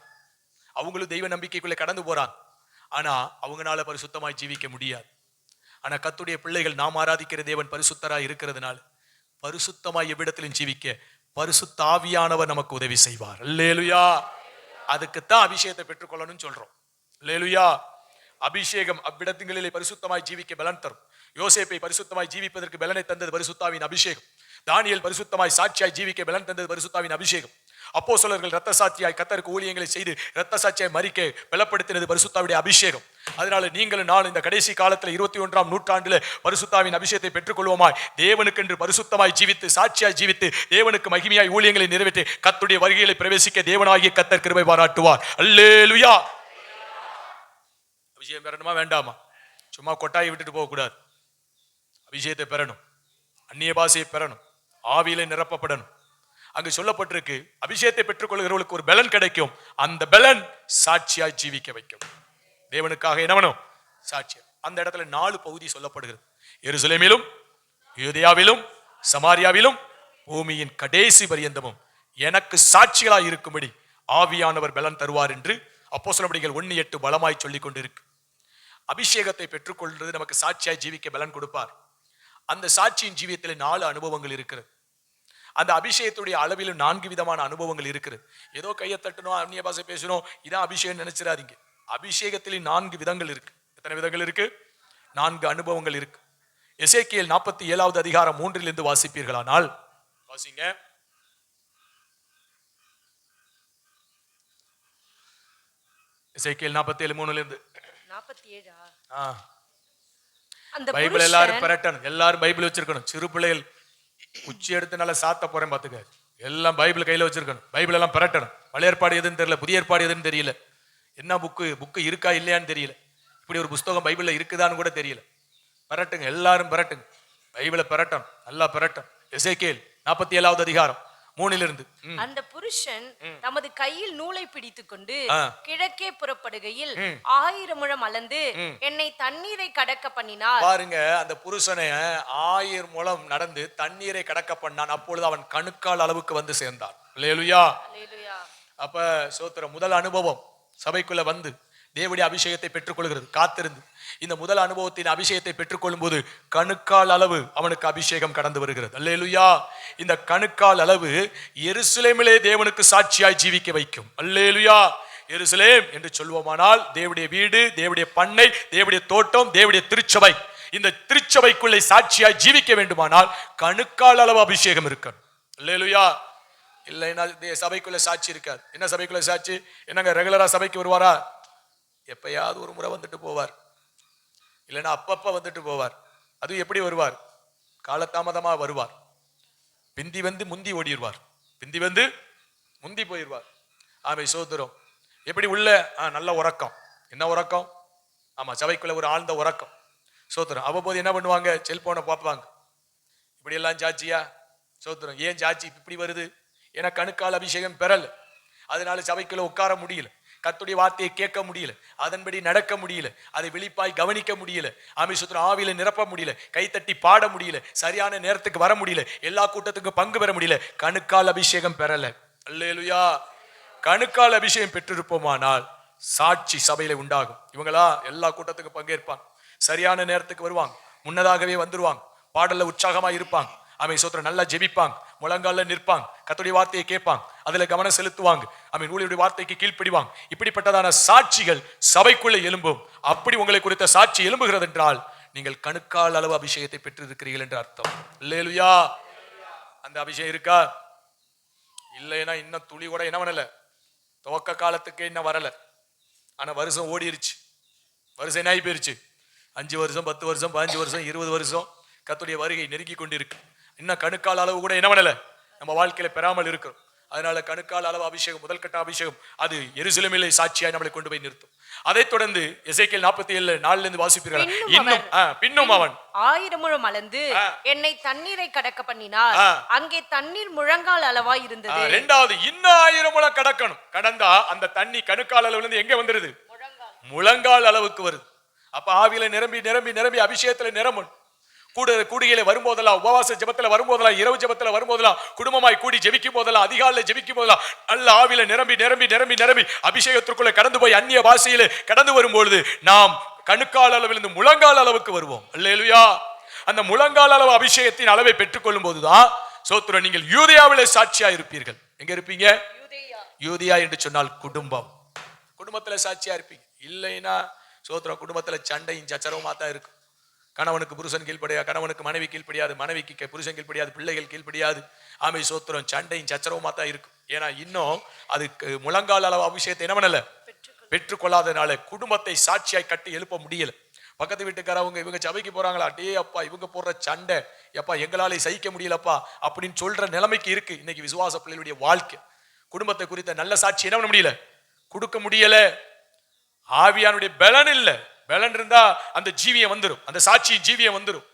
அவங்களும் தெய்வ நம்பிக்கைக்குள்ளே கடந்து போறாங்க. ஆனா அவங்களால பரிசுத்தமாய் ஜீவிக்க முடியாது. ஆனா கர்த்தருடைய பிள்ளைகள் நாம் ஆராதிக்கிற தேவன் பரிசுத்தராய் இருக்கிறதுனால பரிசுத்தமாய் எவ்விடத்திலும் ஜீவிக்க பரிசுத்த ஆவியானவர் நமக்கு உதவி செய்வார். அல்லேலூயா. அதுக்குத்தான் அபிஷேகத்தை பெற்றுக்கொள்ளணும்னு சொல்றோம். அல்லேலூயா. அபிஷேகம் அவ்விடங்களிலே பரிசுத்தமாய் ஜீவிக்க பலன் தரும். யோசேப்பை பரிசுத்தமாய் ஜீவிப்பதற்கு பலனை தந்தது பரிசுத்தாவின் அபிஷேகம். தானியேல் பரிசுத்தமாய் சாட்சியாய் ஜீவிக்க பலன் தந்தது பரிசுத்தாவின் அபிஷேகம். அப்போஸ்தலர்கள் இரத்த சாட்சியாய் கர்த்தருக்கு ஊழியங்களை செய்து இரத்த சாட்சியாய் மரிக்க பலப்படுத்தினது பரிசுத்தாவுடைய அபிஷேகம். அதனால நீங்களும் நான் இந்த கடைசி காலத்துல 21ஆம் நூற்றாண்டுல பரிசுத்தாவின் அபிஷேகத்தை பெற்றுக்கொள்வோமாய் தேவனுக்கென்று பரிசுத்தமாய் ஜீவித்து சாட்சியாய் ஜீவித்து தேவனுக்கு மகிமையாய் ஊழியங்களை நிறைவேற்றி கர்த்தருடைய வருகையிலே பிரவேசிக்க தேவனாகிய கர்த்தர் கிருபை பாராட்டுவார். அல்லேலூயா. அபிஷேகம் பெறணுமா வேண்டாமா? சும்மா கொட்டாயை விட்டுட்டு போக கூடாது. அபிஷேகத்தை பெறணும், அந்நிய பாஷையை பெறணும், ஆவியிலே நிரப்பப்படணும். அங்கு சொல்லப்பட்டிருக்கு அபிஷேகத்தை பெற்றுக்கொள்கிறவர்களுக்கு ஒரு பலன் கிடைக்கும். அந்த பலன் சாட்சியாய் ஜீவிக்க வைக்கும். தேவனுக்காக என்ன வேணும்? சாட்சியம். அந்த இடத்துல 4 பகுதி சொல்லப்படுகிறது. எருசலேமிலும் யூதேயாவிலும் சமாரியாவிலும் பூமியின் கடைசி பரியந்தமும் எனக்கு சாட்சிகளாய் இருக்கும்படி ஆவியானவர் பலன் தருவார் என்று அப்போஸ்தலர் 1:8 பலமாய் சொல்லிக் கொண்டிருக்கு. அபிஷேகத்தை பெற்றுக்கொள்வது நமக்கு சாட்சியாய் ஜீவிக்க பலன் கொடுப்பார். அந்த சாட்சியின் ஜீவியத்தில் 4 அனுபவங்கள் இருக்கிறது. அந்த அபிஷேகத்துடைய அளவிலும் 4 விதமான அனுபவங்கள் இருக்கிறது. ஏதோ கையை தட்டணும், அந்நிய பாஷை பேசணும், இதான் அபிஷேகம் நினைச்சிடாதீங்க. அபிஷேகத்திலே 4 விதங்கள் இருக்கு. எத்தனை விதங்கள் இருக்கு? 4 அனுபவங்கள் இருக்கு. எசேக்கியேல் 47வது அதிகாரம் 3 வாசிப்பீர்களானால் வாசிங்க. எசேக்கியேல் 47:3 47. பைபிள் எல்லாரும் பெறட்டணும். எல்லாரும் பைபிள் வச்சிருக்கணும். சிறு பிள்ளைகள் உச்சி எடுத்து நல்லா சாத்த போறேன் பாத்துக்க. எல்லாம் பைபிள் கையில வச்சிருக்கணும். பைபிள் எல்லாம் பெறட்டணும். பழைய ஏற்பாடு எதுன்னு தெரியல, புதிய ஏற்பாடு எதுன்னு தெரியல, என்ன புக்கு இருக்கா இல்லையான்னு தெரியல, இப்படி ஒரு புஸ்தகம் பைபிள்ல இருக்குதான்னு கூட தெரியல. பெறட்டுங்க, எல்லாரும் பெறட்டுங்க. பைபிளை பெறட்டும், நல்லா பெறட்டும். எசேக்கியேல் 47வது அதிகாரம் 3 அந்த புருஷன் தமது கையில் நூலை பிடித்துக் கொண்டு கிழக்கே புறப்படுகையில் 1000 முழம் அளந்து என்னை தண்ணீரை கடக்க பண்ணினார். பாருங்க, அந்த புருஷனை 1000 முழம் நடந்து தண்ணீரை கடக்க பண்ணான். அப்பொழுது அவன் கணுக்கால் அளவுக்கு வந்து சேர்ந்தான். அல்லேலூயா. அப்ப சோத்திரம். முதல் அனுபவம் சபைக்குள்ள வந்து தேவனுடைய அபிஷேகத்தை பெற்றுக்கொள்கிறது. காத்திருந்து இந்த முதல் அனுபவத்தின் அபிஷேகத்தை பெற்றுக்கொள்ளும் போது கணுக்கால் அளவு அவனுக்கு அபிஷேகம் கடந்து வருகிறது. அல்லேலூயா. இந்த கணுக்கால் அளவு எருசலேமிலே தேவனுக்கு சாட்சியாய் ஜீவிக்க வைக்கும். அல்லேலூயா. எருசலேம் என்று சொல்வோமானால் தேவனுடைய வீடு, தேவனுடைய பண்ணை, தேவனுடைய தோட்டம், தேவனுடைய திருச்சபை. இந்த திருச்சபைக்குள்ளே சாட்சியாய் ஜீவிக்க வேண்டுமானால் கணுக்கால் அளவு அபிஷேகம் இருக்கணும். அல்லேலூயா. இல்லைன்னா சபைக்குள்ள சாட்சி இருக்காது. என்ன சபைக்குள்ள சாட்சி? என்னங்க ரெகுலரா சபைக்கு வருவாரா? எப்பயாவது ஒரு முறை வந்துட்டு போவார், இல்லைன்னா அப்பப்ப வந்துட்டு போவார். அது எப்படி வருவார்? காலதாமதமா வருவார். பிந்தி வந்து முந்தி ஓடிடுவார், பிந்தி வந்து முந்தி போயிடுவார். ஆமை சோதரம். எப்படி உள்ள நல்ல உறக்கம். என்ன உறக்கம்? ஆமா, சபைக்குள்ள ஒரு ஆழ்ந்த உறக்கம். சோதரம். அவ்வப்போது என்ன பண்ணுவாங்க? செல்போனை பார்ப்பாங்க. இப்படி எல்லாம் சாட்சியா? சோதரம். ஏன் சாட்சி இப்படி வருது? ஏன்னா கணுக்கால் அபிஷேகம் பெறல. அதனால சபைக்குள்ள உட்கார முடியல, கர்த்தருடைய வார்த்தையை கேட்க முடியல, அதன்படி நடக்க முடியல, அதை விழிப்பாய் கவனிக்க முடியல, ஆமீசுத்திர ஆவியில நிரப்ப முடியல, கைத்தட்டி பாட முடியல, சரியான நேரத்துக்கு வர முடியல, எல்லா கூட்டத்துக்கும் பங்கு பெற முடியல. கணுக்கால் அபிஷேகம் பெறல. அல்லேலூயா. கணுக்கால் அபிஷேகம் பெற்றிருப்போமானால் சாட்சி சபையில உண்டாகும். இவங்களா எல்லா கூட்டத்துக்கும் பங்கேற்பாங்க, சரியான நேரத்துக்கு வருவாங்க, முன்னதாகவே வந்துருவாங்க, பாடல்ல உற்சாகமா இருப்பாங்க, ஆமே சோத்திரம் நல்லா ஜெபிப்பாங்க, முழங்கால நிற்பாங்க, கர்த்தருடைய வார்த்தையை கேட்பாங்க, அதுல கவனம் செலுத்துவாங்க, ஆமே ஊழியருடைய வார்த்தைக்கு கீழ்ப்படிவாங்க. இப்படிப்பட்டதான சாட்சிகள் சபைக்குள்ள எழும்பும். அப்படி உங்களை குறித்த சாட்சி எழும்புகிறது என்றால் நீங்கள் கணுக்கால் அளவு அபிஷேகத்தை பெற்றிருக்கிறீர்கள் என்று அர்த்தம். அல்லேலூயா. அந்த அபிஷேகம் இருக்கா? இல்லைன்னா இன்னும் துளி கூட என்ன பண்ணல, துவக்க காலத்துக்கு இன்னும் வரல. ஆனா வருஷம் ஓடிருச்சு, வருஷம் என்ன ஆகி போயிருச்சு? 5 வருஷம், 10 வருஷம், 15 வருஷம், 20 வருஷம். கர்த்தருடைய வருகை நெருங்கி கொண்டிருக்கு. இன்னும் கணுக்கால் அளவு கூட என்ன பண்ணல, நம்ம வாழ்க்கையில பெறாமல் இருக்கிறோம். அதனால கணுக்கால் அளவு அபிஷேகம், முதல் கட்ட அபிஷேகம், அது எருசலேமிலே சாட்சியாய் நம்மளை கொண்டு போய் நிறுத்தும். அதை தொடர்ந்து எசேக்கியேல் 47:4 வாசிப்பீர்கள். பின்னும் அவன் 1000 முழம் அளந்து என்னை தண்ணீரை கடக்க பண்ணினார். அங்கே தண்ணீர் முழங்கால் அளவாய் இருந்தது. இரண்டாவது இன்னும் 1000 முழம் கடக்கணும். கடந்தா அந்த தண்ணி கணுக்கால் அளவுல இருந்து எங்க வந்துருது? முழங்கால் அளவுக்கு வருது. அப்ப ஆவியில நிரம்பி நிரம்பி நிரம்பி அபிஷேகத்துல நிரம்பணும். கூடுகையில வரும்போதெல்லாம், உபவாச ஜெபத்துல வரும்போதெல்லாம், இரவு ஜெபத்துல வரும்போதெல்லாம், குடும்பமாய் கூடி ஜெபிக்கும் போதெல்லாம், அதிகாலையில ஜெபிக்கும் போதெல்லாம் நல்ல ஆவியில நிரம்பி நிரம்பி நிரம்பி நிரம்பி அபிஷேகத்திற்குள்ள கடந்து போய் அந்நிய பாஷையில கடந்து வரும்பொழுது நாம் கணுக்கால் அளவிலிருந்து முழங்கால் அளவுக்கு வருவோம். அல்லேலூயா. அந்த முழங்கால் அளவு அபிஷேகத்தின் அளவை பெற்றுக்கொள்ளும் போதுதான் சோத்திரம் நீங்கள் யூதேயாவிலே சாட்சியா இருப்பீர்கள். எங்க இருப்பீங்க? யூதியா என்று சொன்னால் குடும்பம். குடும்பத்துல சாட்சியா இருப்பீங்க. இல்லைன்னா சோத்திரம், குடும்பத்துல சண்டையும் சச்சரவுமா தான் இருக்கும். கணவனுக்கு புருஷன் கீழ்ப்படியாது, கணவனுக்கு மனைவி கீழ்ப்படியாது, மனைவிக்கு புருஷன் கீழ்ப்படியாது, பிள்ளைகள் கீழ்ப்படியாது. ஆமை சோத்திரம், சண்டையும் சச்சரவுமா தான் இருக்கும். ஏன்னா இன்னும் அதுக்கு முழங்கால் அளவு அபிஷேகத்தை என்ன பண்ணல, பெற்றுக்கொள்ளாதனால குடும்பத்தை சாட்சியாய் கட்டி எழுப்ப முடியல. பக்கத்து வீட்டுக்காரவங்க இவங்க சபைக்கு போறாங்களா, டே அப்பா இவங்க போடுற சண்டை எப்பா எங்களாலே சகிக்க முடியலப்பா அப்படின்னு சொல்ற நிலைமைக்கு இருக்கு இன்னைக்கு விசுவாச பிள்ளைகளுடைய வாழ்க்கை. குடும்பத்தை குறித்த நல்ல சாட்சி என்ன பண்ண முடியல, கொடுக்க முடியல. ஆவியானுடைய பலன் இல்ல. பலன் இருந்தா அந்த ஜீவியம் வந்துடும், அந்த சாட்சி ஜீவியம் வந்துடும்.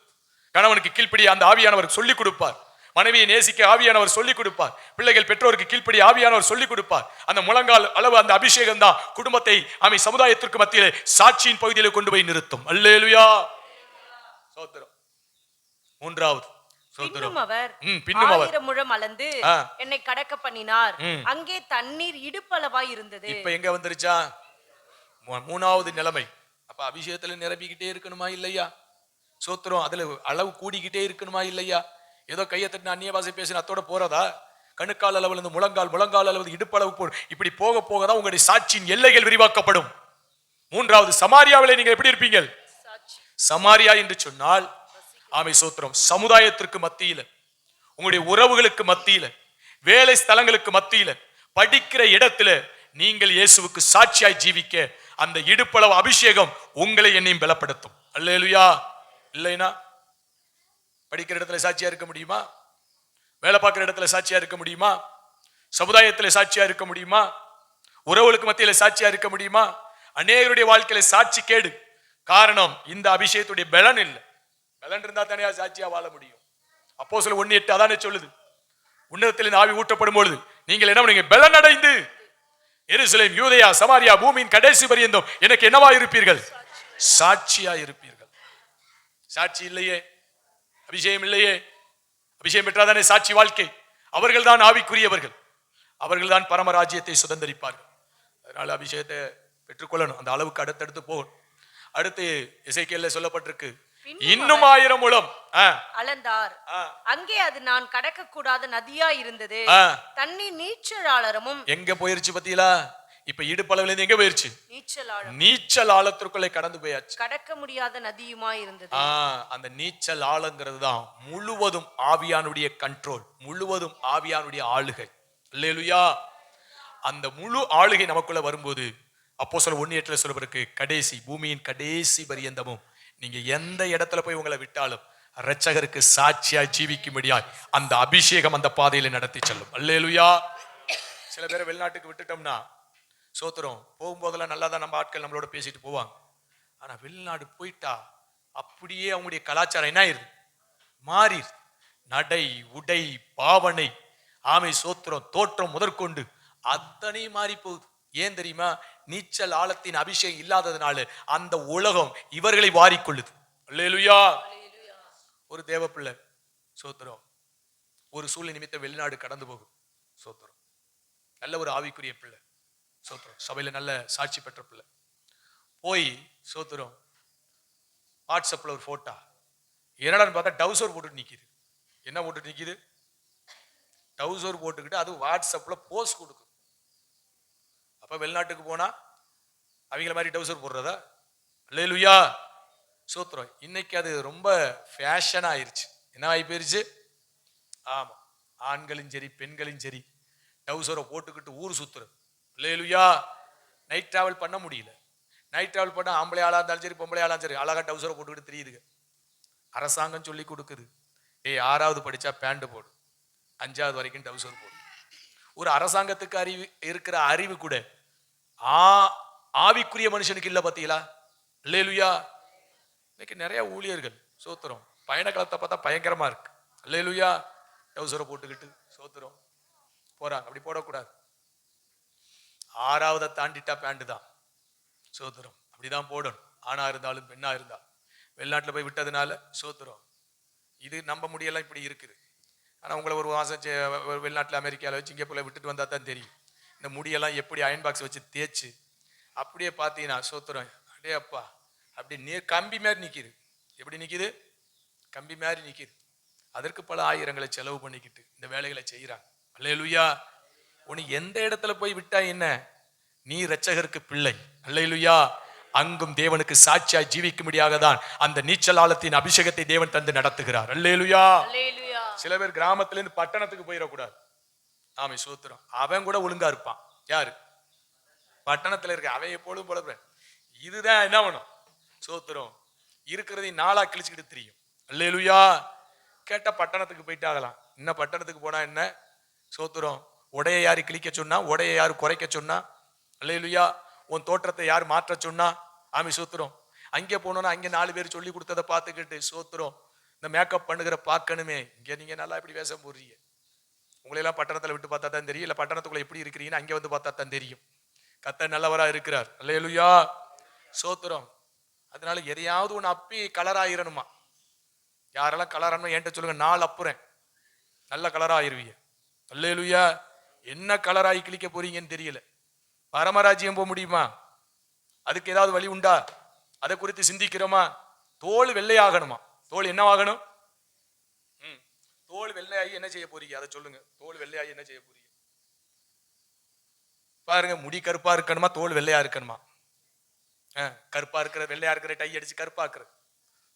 கணவனுக்கு கீழ்ப்படி அந்த ஆவியானவர் சொல்லிக் கொடுப்பார், மனைவியை நேசிக்க ஆவியானவர் சொல்லிக் கொடுப்பார், பிள்ளைகள் பெற்றோருக்கு கீழ்ப்படி ஆவியானவர் சொல்லிக் கொடுப்பார். அந்த முழங்கால் அளவு அந்த அபிஷேகம் தான் குடும்பத்தை ஆமை சமுதாயத்திற்கு மத்தியிலே சாட்சியின் பகுதியிலே கொண்டு போய் நிறுத்தும். அல்லேலூயா, சோத்திரம். மூன்றாவது பின்னும் அவர் பின்னும் அவர் 1000 முழம் அளந்து என்னை கடக்க பண்ணினார். அங்கே தண்ணீர் இடுப்பளவாய் இருந்தது. இப்ப எங்க வந்துருச்சா மூணாவது நிலைமை. அப்ப அபிஷேகத்துல நிரப்பிக்கிட்டே இருக்கணுமா இல்லையா? சோத்திரம், அதுல அளவு கூடிக்கிட்டே இருக்கணுமா இல்லையா? ஏதோ கையை தட்டின அந்நிய பாஷை பேசின அத்தோட போறதா? கணுக்கால் அளவுல இருந்து முழங்கால், முழங்கால் அளவு இடுப்பளவு போடும். இப்படி போக போகதான் உங்களுடைய சாட்சியின் எல்லைகள் விரிவாக்கப்படும். மூன்றாவது, சமாரியாவிலே நீங்க எப்படி இருப்பீங்க? சமாரியா என்று சொன்னால் ஆமை சோத்திரம், சமுதாயத்திற்கு மத்தியில, உங்களுடைய உறவுகளுக்கு மத்தியில, வேலை ஸ்தலங்களுக்கு மத்தியில, படிக்கிற இடத்துல நீங்கள் இயேசுவுக்கு சாட்சியாய் ஜீவிக்க அந்த இடுப்பளவு அபிஷேகம் உங்களை என்னையும் பலப்படுத்தும். அல்லேலூயா. இல்லைனா படிக்கிற இடத்துல சாட்சியா இருக்க முடியுமா? வேலை பார்க்கிற இடத்துல சாட்சியா இருக்க முடியுமா? சமுதாயத்தில் சாட்சியா இருக்க முடியுமா? உறவுகளுக்கு மத்தியில சாட்சியா இருக்க முடியுமா? அநேகருடைய வாழ்க்கையில சாட்சி கேடு. காரணம், இந்த அபிஷேகத்துடைய பலன் இல்லை. பலன் இருந்தா தானே சாட்சியா வாழ முடியும். அப்போஸ்தலர் 1:8 அதானே சொல்லுது, உன்னதத்தில் ஆவி ஊற்றப்படும் பொழுது நீங்கள் என்ன பண்ணுவீங்க? பலன் அடைந்து எருசலேம், யூதேயா, சமாரியா, பூமியின் கடைசி பரியந்தம் எனக்கு என்னவா இருப்பீர்கள்? சாட்சியா இருப்பீர்கள். சாட்சி இல்லையே, அபிஷேகம் இல்லையே. அபிஷேகம் பெற்றாதானே சாட்சி வாழ்க்கை. அவர்கள் தான் ஆவிக்குரியவர்கள், அவர்கள் தான் பரமராஜ்யத்தை சுதந்தரிப்பார்கள். அதனால அபிஷேகத்தை பெற்றுக்கொள்ளணும், அந்த அளவுக்கு அடுத்தடுத்து போகணும். அடுத்து எசேக்கியேல்ல சொல்லப்பட்டிருக்கு, இன்னும் 1000 முழம் அளந்தார். அங்கே அது நான் கடக்க கூடாத நதியா இருந்தது. தண்ணீர் நீச்சலாளரமும் எங்க போயிருச்சு பத்தியலா? இப்ப இடுப்பளவுல இருந்து எங்க போயிருச்சு? நீச்சல் ஆழத்திற்குள்ளே கடந்து போயாச்சு. கடக்க முடியாத நதியுமா இருந்தது. அந்த நீச்சல் ஆழங்கிறது தான் முழுவதும் ஆவியானுடைய கண்ட்ரோல், முழுவதும் ஆவியானுடைய ஆளுகை. அல்லேலூயா. அந்த முழு ஆளுகை நமக்குள்ள வரும்போது அப்போஸ்தலர் 1:8 சொல்லப்பட்டிருக்கு, கடைசி பூமியின் கடைசி பரியந்தமும் நீங்க எந்த இடத்துல போய் உங்களை விட்டாலும் இரட்சகருக்கு சாட்சியா ஜீவிக்கும்படியாய் அந்த அபிஷேகம் அந்த பாதையில நடத்தி செல்லும். அல்லேலூயா. சில பேரை வெளிநாட்டுக்கு விட்டுட்டோம்னா சோத்திரம், போகும்போதெல்லாம் நல்லா தான் நம்ம ஆட்கள் நம்மளோட பேசிட்டு போவாங்க. ஆனா வெளிநாடு போயிட்டா அப்படியே அவங்களுடைய கலாச்சாரம் என்ன ஆயிருது? மாறிடுது. நடை, உடை, பாவனை, ஆமை சோத்திரம், தோற்றம் முதற்கொண்டு அத்தனை மாறி போகுது. ஏன் தெரியுமா? நீச்சல் ஆழத்தின் அபிஷேகம் இல்லாததுனால அந்த உலகம் இவர்களை வாரிக்கொள்ளுது. அல்லேலூயா. ஒரு தேவ பிள்ளை சோத்திரம் ஒரு சூழ்நிலை நிமித்த வெளிநாடு கடந்து போகும். சோத்திரம், நல்ல ஒரு ஆவிக்குரிய பிள்ளை சோத்திரம், சபையில நல்ல சாட்சி பெற்ற பிள்ளை. போய் சோத்திரம் வாட்ஸ்அப்ல ஒரு போட்டோ, என்னடான்னு பார்த்தா டவுசர் போட்டு நிக்குது. என்ன போட்டு நிக்குது? டவுசர் போட்டுக்கிட்டு அது வாட்ஸ்அப்ல போஸ்ட் கொடுக்கும். அப்ப வெளிநாட்டுக்கு போனா அவங்கள மாதிரி டவுசர் போடுறதா? அல்லேலூயா. சோத்திரம், இன்னைக்கு அது ரொம்ப ஃபேஷன் ஆயிருச்சு. என்ன ஆகி போயிருச்சு? ஆமா, ஆண்களும் சரி பெண்களும் சரி டவுசரை போட்டுக்கிட்டு ஊர் சுத்துறது. அல்லேலூயா. நைட் டிராவல் பண்ண முடியல. நைட் டிராவல் பண்ண ஆம்பளை ஆளா இருந்தாலும் சரி பொம்பளை ஆளா சரி அழகா டவுசரை போட்டுக்கிட்டு தெரியுதுங்க. அரசாங்கம் சொல்லி கொடுக்குது, 6வது படிச்சா பேண்ட் போடு, 5வது வரைக்கும் டவுசர் போடு. ஒரு அரசாங்கத்துக்கு அறிவு இருக்கிற அறிவு கூட ஆவிக்குரிய மனுஷனுக்கு இல்ல. பாத்தீங்களா? அல்லேலூயா. இன்னைக்கு நிறைய ஊழியர்கள் சோத்திரம் பயண காலத்தை பார்த்தா பயங்கரமா இருக்கு. அல்லேலூயா. டவுசரை போட்டுக்கிட்டு சோத்திரம் போறாங்க. அப்படி போடக்கூடாது. 6வது தாண்டிட்டா பேண்ட் தான். சோத்திரம் அப்படிதான் போடணும், ஆணா இருந்தாலும் பெண்ணா இருந்தாலும். வெளிநாட்டுல போய் விட்டதுனால சோத்திரம் இது நம்ப முடியலாம், இப்படி இருக்குது. ஆனா உங்களை ஒரு மாசம் வெளிநாட்டுல அமெரிக்காவில் வச்சு இங்கே போல விட்டுட்டு வந்தா தான் தெரியும் இந்த முடியெல்லாம் எப்படி அயன் பாக்ஸ் வச்சு தேய்ச்சு அப்படியே பார்த்தீங்கன்னா சோத்திரம் அடே அப்பா அப்படி நீர் கம்பி மாதிரி நிற்கிது. எப்படி நிற்கிது? கம்பி மாதிரி நிற்கிது. அதற்கு பல ஆயிரங்களை செலவு பண்ணிக்கிட்டு இந்த வேலைகளை செய்கிறாங்க. அல்லேலூயா. உனக்கு எந்த இடத்துல போய் விட்டா என்ன, நீ இரட்சகருக்கு பிள்ளை. அல்லேலூயா. அங்கும் தேவனுக்கு சாட்சியாய் ஜீவிக்கும்படியாக தான் அந்த நீச்சல் ஆழத்தின் அபிஷேகத்தை தேவன் தந்து நடத்துகிறார். அல்லேலூயா. சில பேர் கிராமத்துல இருந்து பட்டணத்துக்கு போயிடக்கூடாது. ஆமை சோத்திரம். அவன் கூட ஒழுங்கா இருப்பான். யாரு? பட்டணத்துல இருக்க அவன் எப்பொழுதும் போல. இதுதான் என்ன பண்ணும்? சோத்திரம். இருக்கிறதையும் நாளா கிழிச்சுக்கிட்டு தெரியும். அல்லேலூயா. கேட்ட பட்டணத்துக்கு போயிட்டாகலாம். இன்னும் பட்டணத்துக்கு போனா என்ன? சோத்திரம். உடைய யாரு கிழிக்க சொன்னா, உடைய யாரு குறைக்க சொன்னா? அல்லேலூயா. உன் தோற்றத்தை யார் மாற்ற சொன்னா? ஆமி சோத்திரம். அங்கே போனோம்னா அங்கே 4 பேர் சொல்லி கொடுத்ததை பார்த்துக்கிட்டு சோத்திரம். இந்த மேக்கப் பண்ணுகிற பார்க்கணுமே. இங்க நீங்க நல்லா இப்படி வேஷ போடுறீங்க. உங்களையெல்லாம் பட்டணத்துல விட்டு பார்த்தா தான் தெரியும். இல்ல பட்டணத்துக்குள்ள எப்படி இருக்கிறீங்கன்னு அங்கே வந்து பார்த்தா தான் தெரியும். கர்த்தர் நல்லவரா இருக்கிறார். அல்லேலூயா. சோத்திரம். அதனால எதையாவது ஒன்று அப்பி கலராயிரணுமா? யாரெல்லாம் கலரானோ என்கிட்ட சொல்லுங்க, 4 அப்புறேன் நல்ல கலராயிருவீங்க. அல்லேலூயா. என்ன கலராகி கிழிக்க போறீங்கன்னு தெரியல. பரமராஜ்யம் போக முடியுமா? அதுக்கு ஏதாவது வழி உண்டா? அதை குறித்து சிந்திக்கிறோமா? தோல் வெள்ளையாகணுமா? தோல் என்னவாகணும்? தோல் வெள்ளையாகி என்ன செய்ய போறீங்க? அதை சொல்லுங்க. தோல் வெள்ளையாகி என்ன செய்ய போறீங்க? பாருங்க, முடி கருப்பா இருக்கணுமா, தோல் வெள்ளையா இருக்கணுமா? கருப்பா இருக்கிற வெள்ளையா இருக்கிற டை அடிச்சு கருப்பாக்குறது,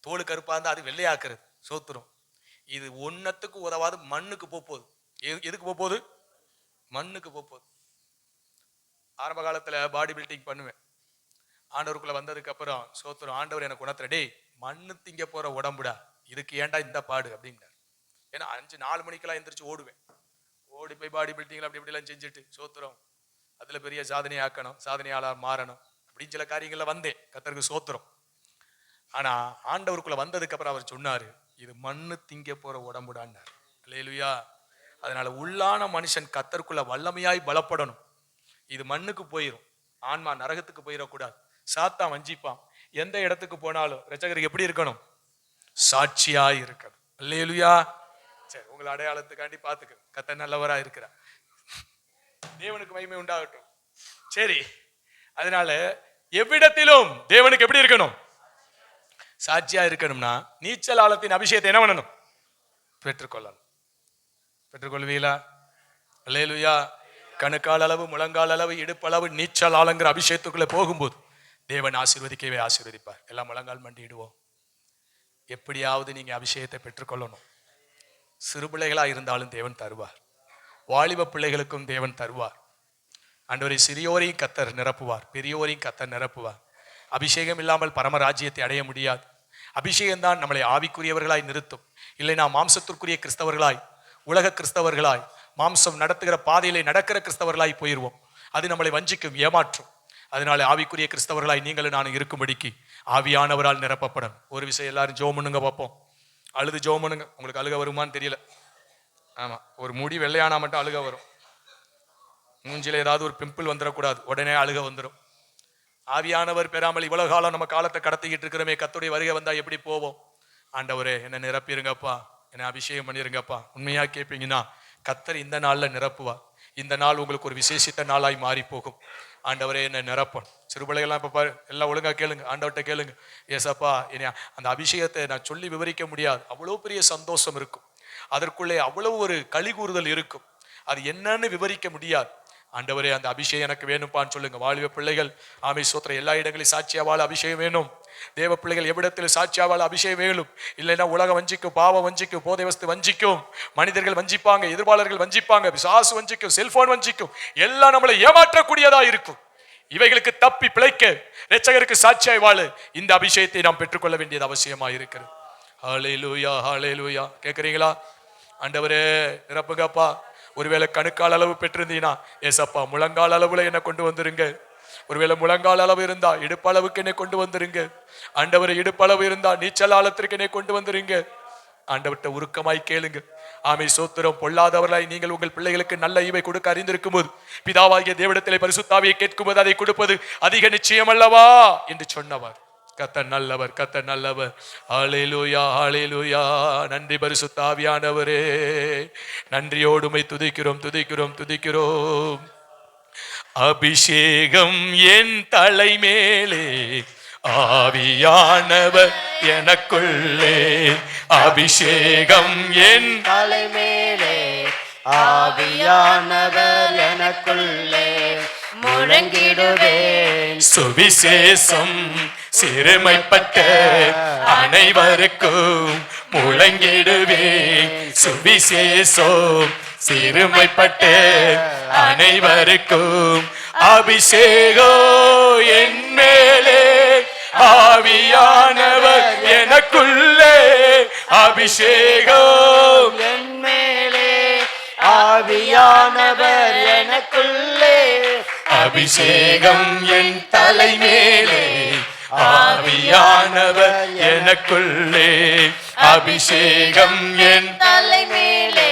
தோல் கருப்பா இருந்தா அது வெள்ளையாக்குறது. சோத்துரும். இது ஒன்னத்துக்கு உதவாது. மண்ணுக்கு போகுது. எதுக்கு போகுது? மண்ணுக்கு போகுது. ஆரம்ப காலத்துல பாடி பில்டிங் பண்ணுவேன். ஆண்டவருக்குள்ள வந்ததுக்கு அப்புறம் சோத்துரும். ஆண்டவர் எனக்கு உணர்த்துற, டேய் மண்ணு திங்க போற உடம்புடா, இதுக்கு ஏன்டா இந்த பாடு அப்படின்னாரு. ஏன்னா 4 மணிக்கெல்லாம் எந்திரிச்சு ஓடுவேன். ஓடி போய் பாடி பில்டிங்ல அப்படி இப்படிலாம் செஞ்சுட்டு சோத்துரும். அதுல பெரிய சாதனை ஆக்கணும், சாதனையாளர் மாறணும் அப்படின்னு சில காரியங்கள்ல வந்தேன். கர்த்தருக்கு சோத்துரும். ஆனா ஆண்டவருக்குள்ள வந்ததுக்கு அப்புறம் அவர் சொன்னாரு, இது மண்ணு திங்க போற உடம்புடான்னாரு. அல்லேலூயா. அதனால உள்ளான மனுஷன் கர்த்தருக்குள்ள வல்லமையாய் பலப்படணும். இது மண்ணுக்கு போயிரும். ஆன்மா நரகத்துக்கு போயிடக்கூடாது. சாத்தான் வஞ்சிப்பான். எந்த இடத்துக்கு போனாலும் இரட்சகருக்கு எப்படி இருக்கணும்? சாட்சியாய் இருக்கணும். அல்லேலூயா. சரி, உங்களை அடையாளத்துக்காண்டி பார்த்துக்க. கர்த்தர் நல்லவரா இருக்கிறார். தேவனுக்கு மகிமை உண்டாகட்டும். சரி, அதனால எவ்விடத்திலும் தேவனுக்கு எப்படி இருக்கணும்? சாட்சியா இருக்கணும்னா நீச்சல் ஆழத்தின் அபிஷேகத்தை என்ன பண்ணணும்? பெற்றுக்கொள்ளணும். பெற்றுக்கொள்வீங்களா? அல்லேலூயா. கணுக்கால் அளவு, முழங்கால் அளவு, இடுப்பளவு நீச்சல் ஆழங்கிற அபிஷேகத்துக்குள்ள போகும்போது தேவன் ஆசீர்வதிக்கவே ஆசீர்வதிப்பார். எல்லாம் முழங்கால் மண்டிடுவோம். எப்படியாவது நீங்க அபிஷேகத்தை பெற்றுக்கொள்ளணும். சிறு பிள்ளைகளா இருந்தாலும் தேவன் தருவார். வாலிப பிள்ளைகளுக்கும் தேவன் தருவார். ஆண்டவரே, சிறியோரையும் கர்த்தர் நிரப்புவார், பெரியோரையும் கர்த்தர் நிரப்புவார். அபிஷேகம் இல்லாமல் பரமராஜ்யத்தை அடைய முடியாது. அபிஷேகம் தான் நம்மளை ஆவிக்குரியவர்களாய் நிறுத்தும். இல்லை நாம் மாம்சத்திற்குரிய கிறிஸ்தவர்களாய், உலக கிறிஸ்தவர்களாய், மாம்சம் நடத்துகிற பாதையிலே நடக்கிற கிறிஸ்தவர்களாய் போயிருவோம். அது நம்மளை வஞ்சிக்கும், ஏமாற்றும். அதனால ஆவிக்குரிய கிறிஸ்தவர்களாய் நீங்களும் நானும் இருக்கும்படிக்கு ஆவியானவரால் நிரப்பப்படும். ஒரு விஷயம், எல்லாரும் ஜெபம் பண்ணுங்க பார்ப்போம். அழுது ஜெபம் பண்ணுங்க. உங்களுக்கு அழுக வருமான்னு தெரியல. ஆமா, ஒரு முடி வெள்ளையானா மட்டும் அழுக வரும். மூஞ்சில ஏதாவது ஒரு பிம்பிள் வந்துடக்கூடாது, உடனே அழுக வந்துடும். ஆவியானவர் பெறாமல் இவ்வளவு காலம் நம்ம காலத்தை கடத்திக்கிட்டு இருக்கிறோமே, கர்த்தருடைய வருகை வந்தா எப்படி போவோம்? ஆண்டவரே, என்ன நிரப்பிருங்கப்பா, என்ன அபிஷேகம் பண்ணிருங்கப்பா. உண்மையா கேட்பீங்கன்னா கர்த்தர் இந்த நாள்ல நிரப்புவார். இந்த நாள் உங்களுக்கு ஒரு விசேஷித்த நாளாய் மாறி போகும். ஆண்டவரே, என்ன நிரப்பணும். சிறுபிள்ளைகள்லாம் இப்ப பாரு, எல்லாம் ஒழுங்கா கேளுங்க, ஆண்டவர்கிட்ட கேளுங்க. ஏசப்பா, என்ன அந்த அபிஷேகத்தை நான் சொல்லி விவரிக்க முடியாது. அவ்வளவு பெரிய சந்தோஷம் இருக்கும். அதற்குள்ளே அவ்வளவு ஒரு களி கூறுதல் இருக்கும். அது என்னன்னு விவரிக்க முடியாது. ஆண்டவரே, அந்த அபிஷேகம் எனக்கு வேணும்பான்னு சொல்லுங்க. வாலிப பிள்ளைகள் ஆமை சோத்திர எல்லா இடங்களிலும் சாட்சியா வாழ அபிஷேகம் வேணும். தேவ பிள்ளைகள் எவ்விடத்தில் சாட்சியா வாழ அபிஷேகம் வேணும். இல்லைன்னா உலகம் வஞ்சிக்கும், பாவம் வஞ்சிக்கும், போதை வஸ்து வஞ்சிக்கும், மனிதர்கள் வஞ்சிப்பாங்க, எதிர்பாளர்கள் வஞ்சிப்பாங்க, பிசாசு வஞ்சிக்கும், செல்போன் வஞ்சிக்கும், எல்லாம் நம்மளை ஏமாற்றக்கூடியதா இருக்கும். இவைகளுக்கு தப்பி பிழைக்க இரட்சகருக்கு சாட்சியாய் வாழ இந்த அபிஷேகத்தை நாம் பெற்றுக்கொள்ள வேண்டியது அவசியமா இருக்கிறது. ஹல்லேலூயா, ஹல்லேலூயா. கேட்குறீங்களா? ஆண்டவரே, நிரப்புங்கப்பா. ஒருவேளை கணுக்கால் அளவு பெற்றிருந்தீங்கன்னா ஏசப்பா முழங்கால் அளவுல என்னை கொண்டு வந்துருங்க. ஒருவேளை முழங்கால் அளவு இருந்தா இடுப்பளவுக்கு என்னை கொண்டு வந்துருங்க. ஆண்டவரை, இடுப்பளவு இருந்தா நீச்சல் ஆழத்திற்கு என்னை கொண்டு வந்துருங்க. ஆண்டவர்கிட்ட உருக்கமாய் கேளுங்க. ஆமை சோத்திரம். பொல்லாதவர்களாய் நீங்கள் உங்கள் பிள்ளைகளுக்கு நல்ல ஈவை கொடுக்க அறிந்திருக்கும் போது பிதாவாகிய தேவனிடத்திலே பரிசுத்தாவியை கேட்கும் போது அதை கொடுப்பது அதிக நிச்சயம் அல்லவா என்று சொன்னவர். கர்த்தர் நல்லவர், கர்த்தர் நல்லவர். ஹல்லேலூயா, ஹல்லேலூயா. நன்றி பரிசுத்த ஆவியானவரே, நன்றியோடு உம்மை துதிக்கிறோம், துதிக்கிறோம், துதிக்கிறோம். அபிஷேகம் என் தலை மேலே, ஆவியானவர் எனக்குள்ளே. அபிஷேகம் என் தலை மேலே, ஆவியானவர் எனக்குள்ளே முழங்கிடுவேன். சுவிசேஷம் சிறுமைப்பட்ட அனைவருக்கும் முழங்கிடுவேன். சுவிசேஷம் சிறுமைப்பட்ட அனைவருக்கும் அபிஷேகம் என் மேலே, ஆவியானவர் எனக்குள்ளே. அபிஷேகம் என் மேலே, ஆவியானவர் எனக்குள்ளே. அபிஷேகம் என் தலை மேலே, ஆவியானவர் எனக்குள்ளே. அபிஷேகம் என் தலை மேலே,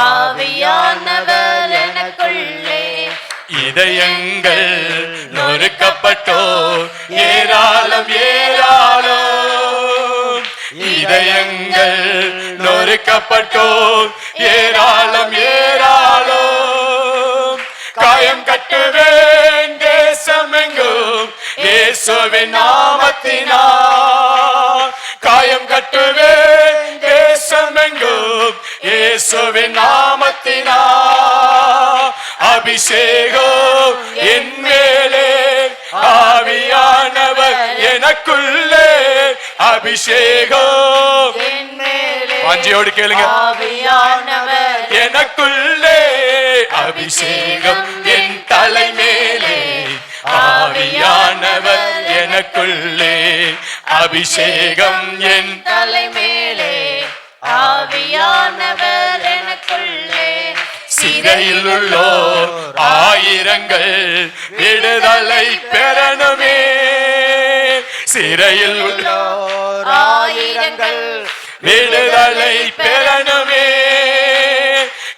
ஆவியானவர் எனக்குள்ளே. இதயங்கள் நொறுக்கப்பட்டோ ஏராளம் ஏராளம். இதயங்கள் நொறுக்கப்பட்டோ ஏராளம் ஏராளம். காயம் கட்டுவேன் தேசமெங்கும் இயேசுவின் நாமத்தினால். காயம் கட்டுவேன் தேசமெங்கும் இயேசுவின் நாமத்தினால். அபிஷேகம் என் மேலே, ஆவியானவர் எனக்குள்ளே. அபிஷேகம் என் மேலே, வாஞ்சியோடு கேளுங்க. ஆவியானவர் எனக்குள்ளே. அபிஷேகம் என் தலை மேலே, ஆவியானவர் எனக்குள்ளே. அபிஷேகம் என் தலை மேலே, ஆவியானவர் எனக்குள்ளே. சிறையில் உள்ளோர் ஆயிரங்கள் விடுதலை பெறணுமே. சிறையில் உள்ளோர் ஆயிரங்கள் விடுதலை பெறணுமே.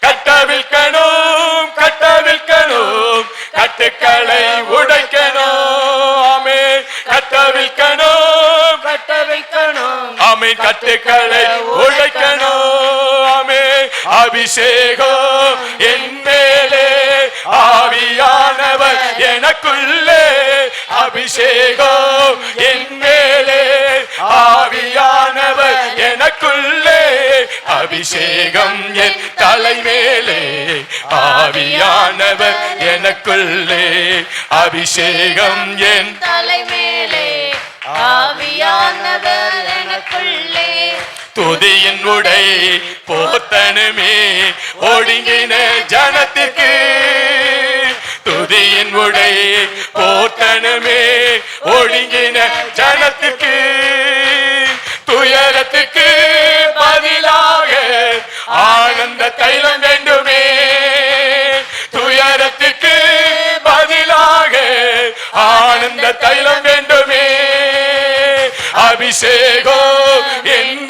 கட்டவிழ்க்கணும் கட்டவிழ்க்கணும், கட்டுக்களை உடைக்கணும். ஆமே கட்டவிழ்க்கணும் கட்டவிழ்க்கணும், ஆமே கட்டுக்களை உடைக்கணும். ஆமே அபிஷேகம் என் மேலே, ஆவியானவர் எனக்குள்ளே. அபிஷேகம் என் மேலே, ஆவியானவர் எனக்குள்ளே. அபிஷேகம் என் தலை மேலே, ஆவியானவர் எனக்குள்ளே. அபிஷேகம் என் தலை மேலே, ஆவியானவர் எனக்குள்ளே. துதியின் உடை போத்தனுமே ஒடுங்கின ஜனத்திற்கு. துதியின் உடை போத்தனுமே ஒடுங்கின ஜனத்திற்கு. துயரத்துக்கு பதிலாக ஆனந்த தைலம் வேண்டுமே. துயரத்துக்கு பதிலாக ஆனந்த தைலம் வேண்டுமே. அபிஷேகம் என்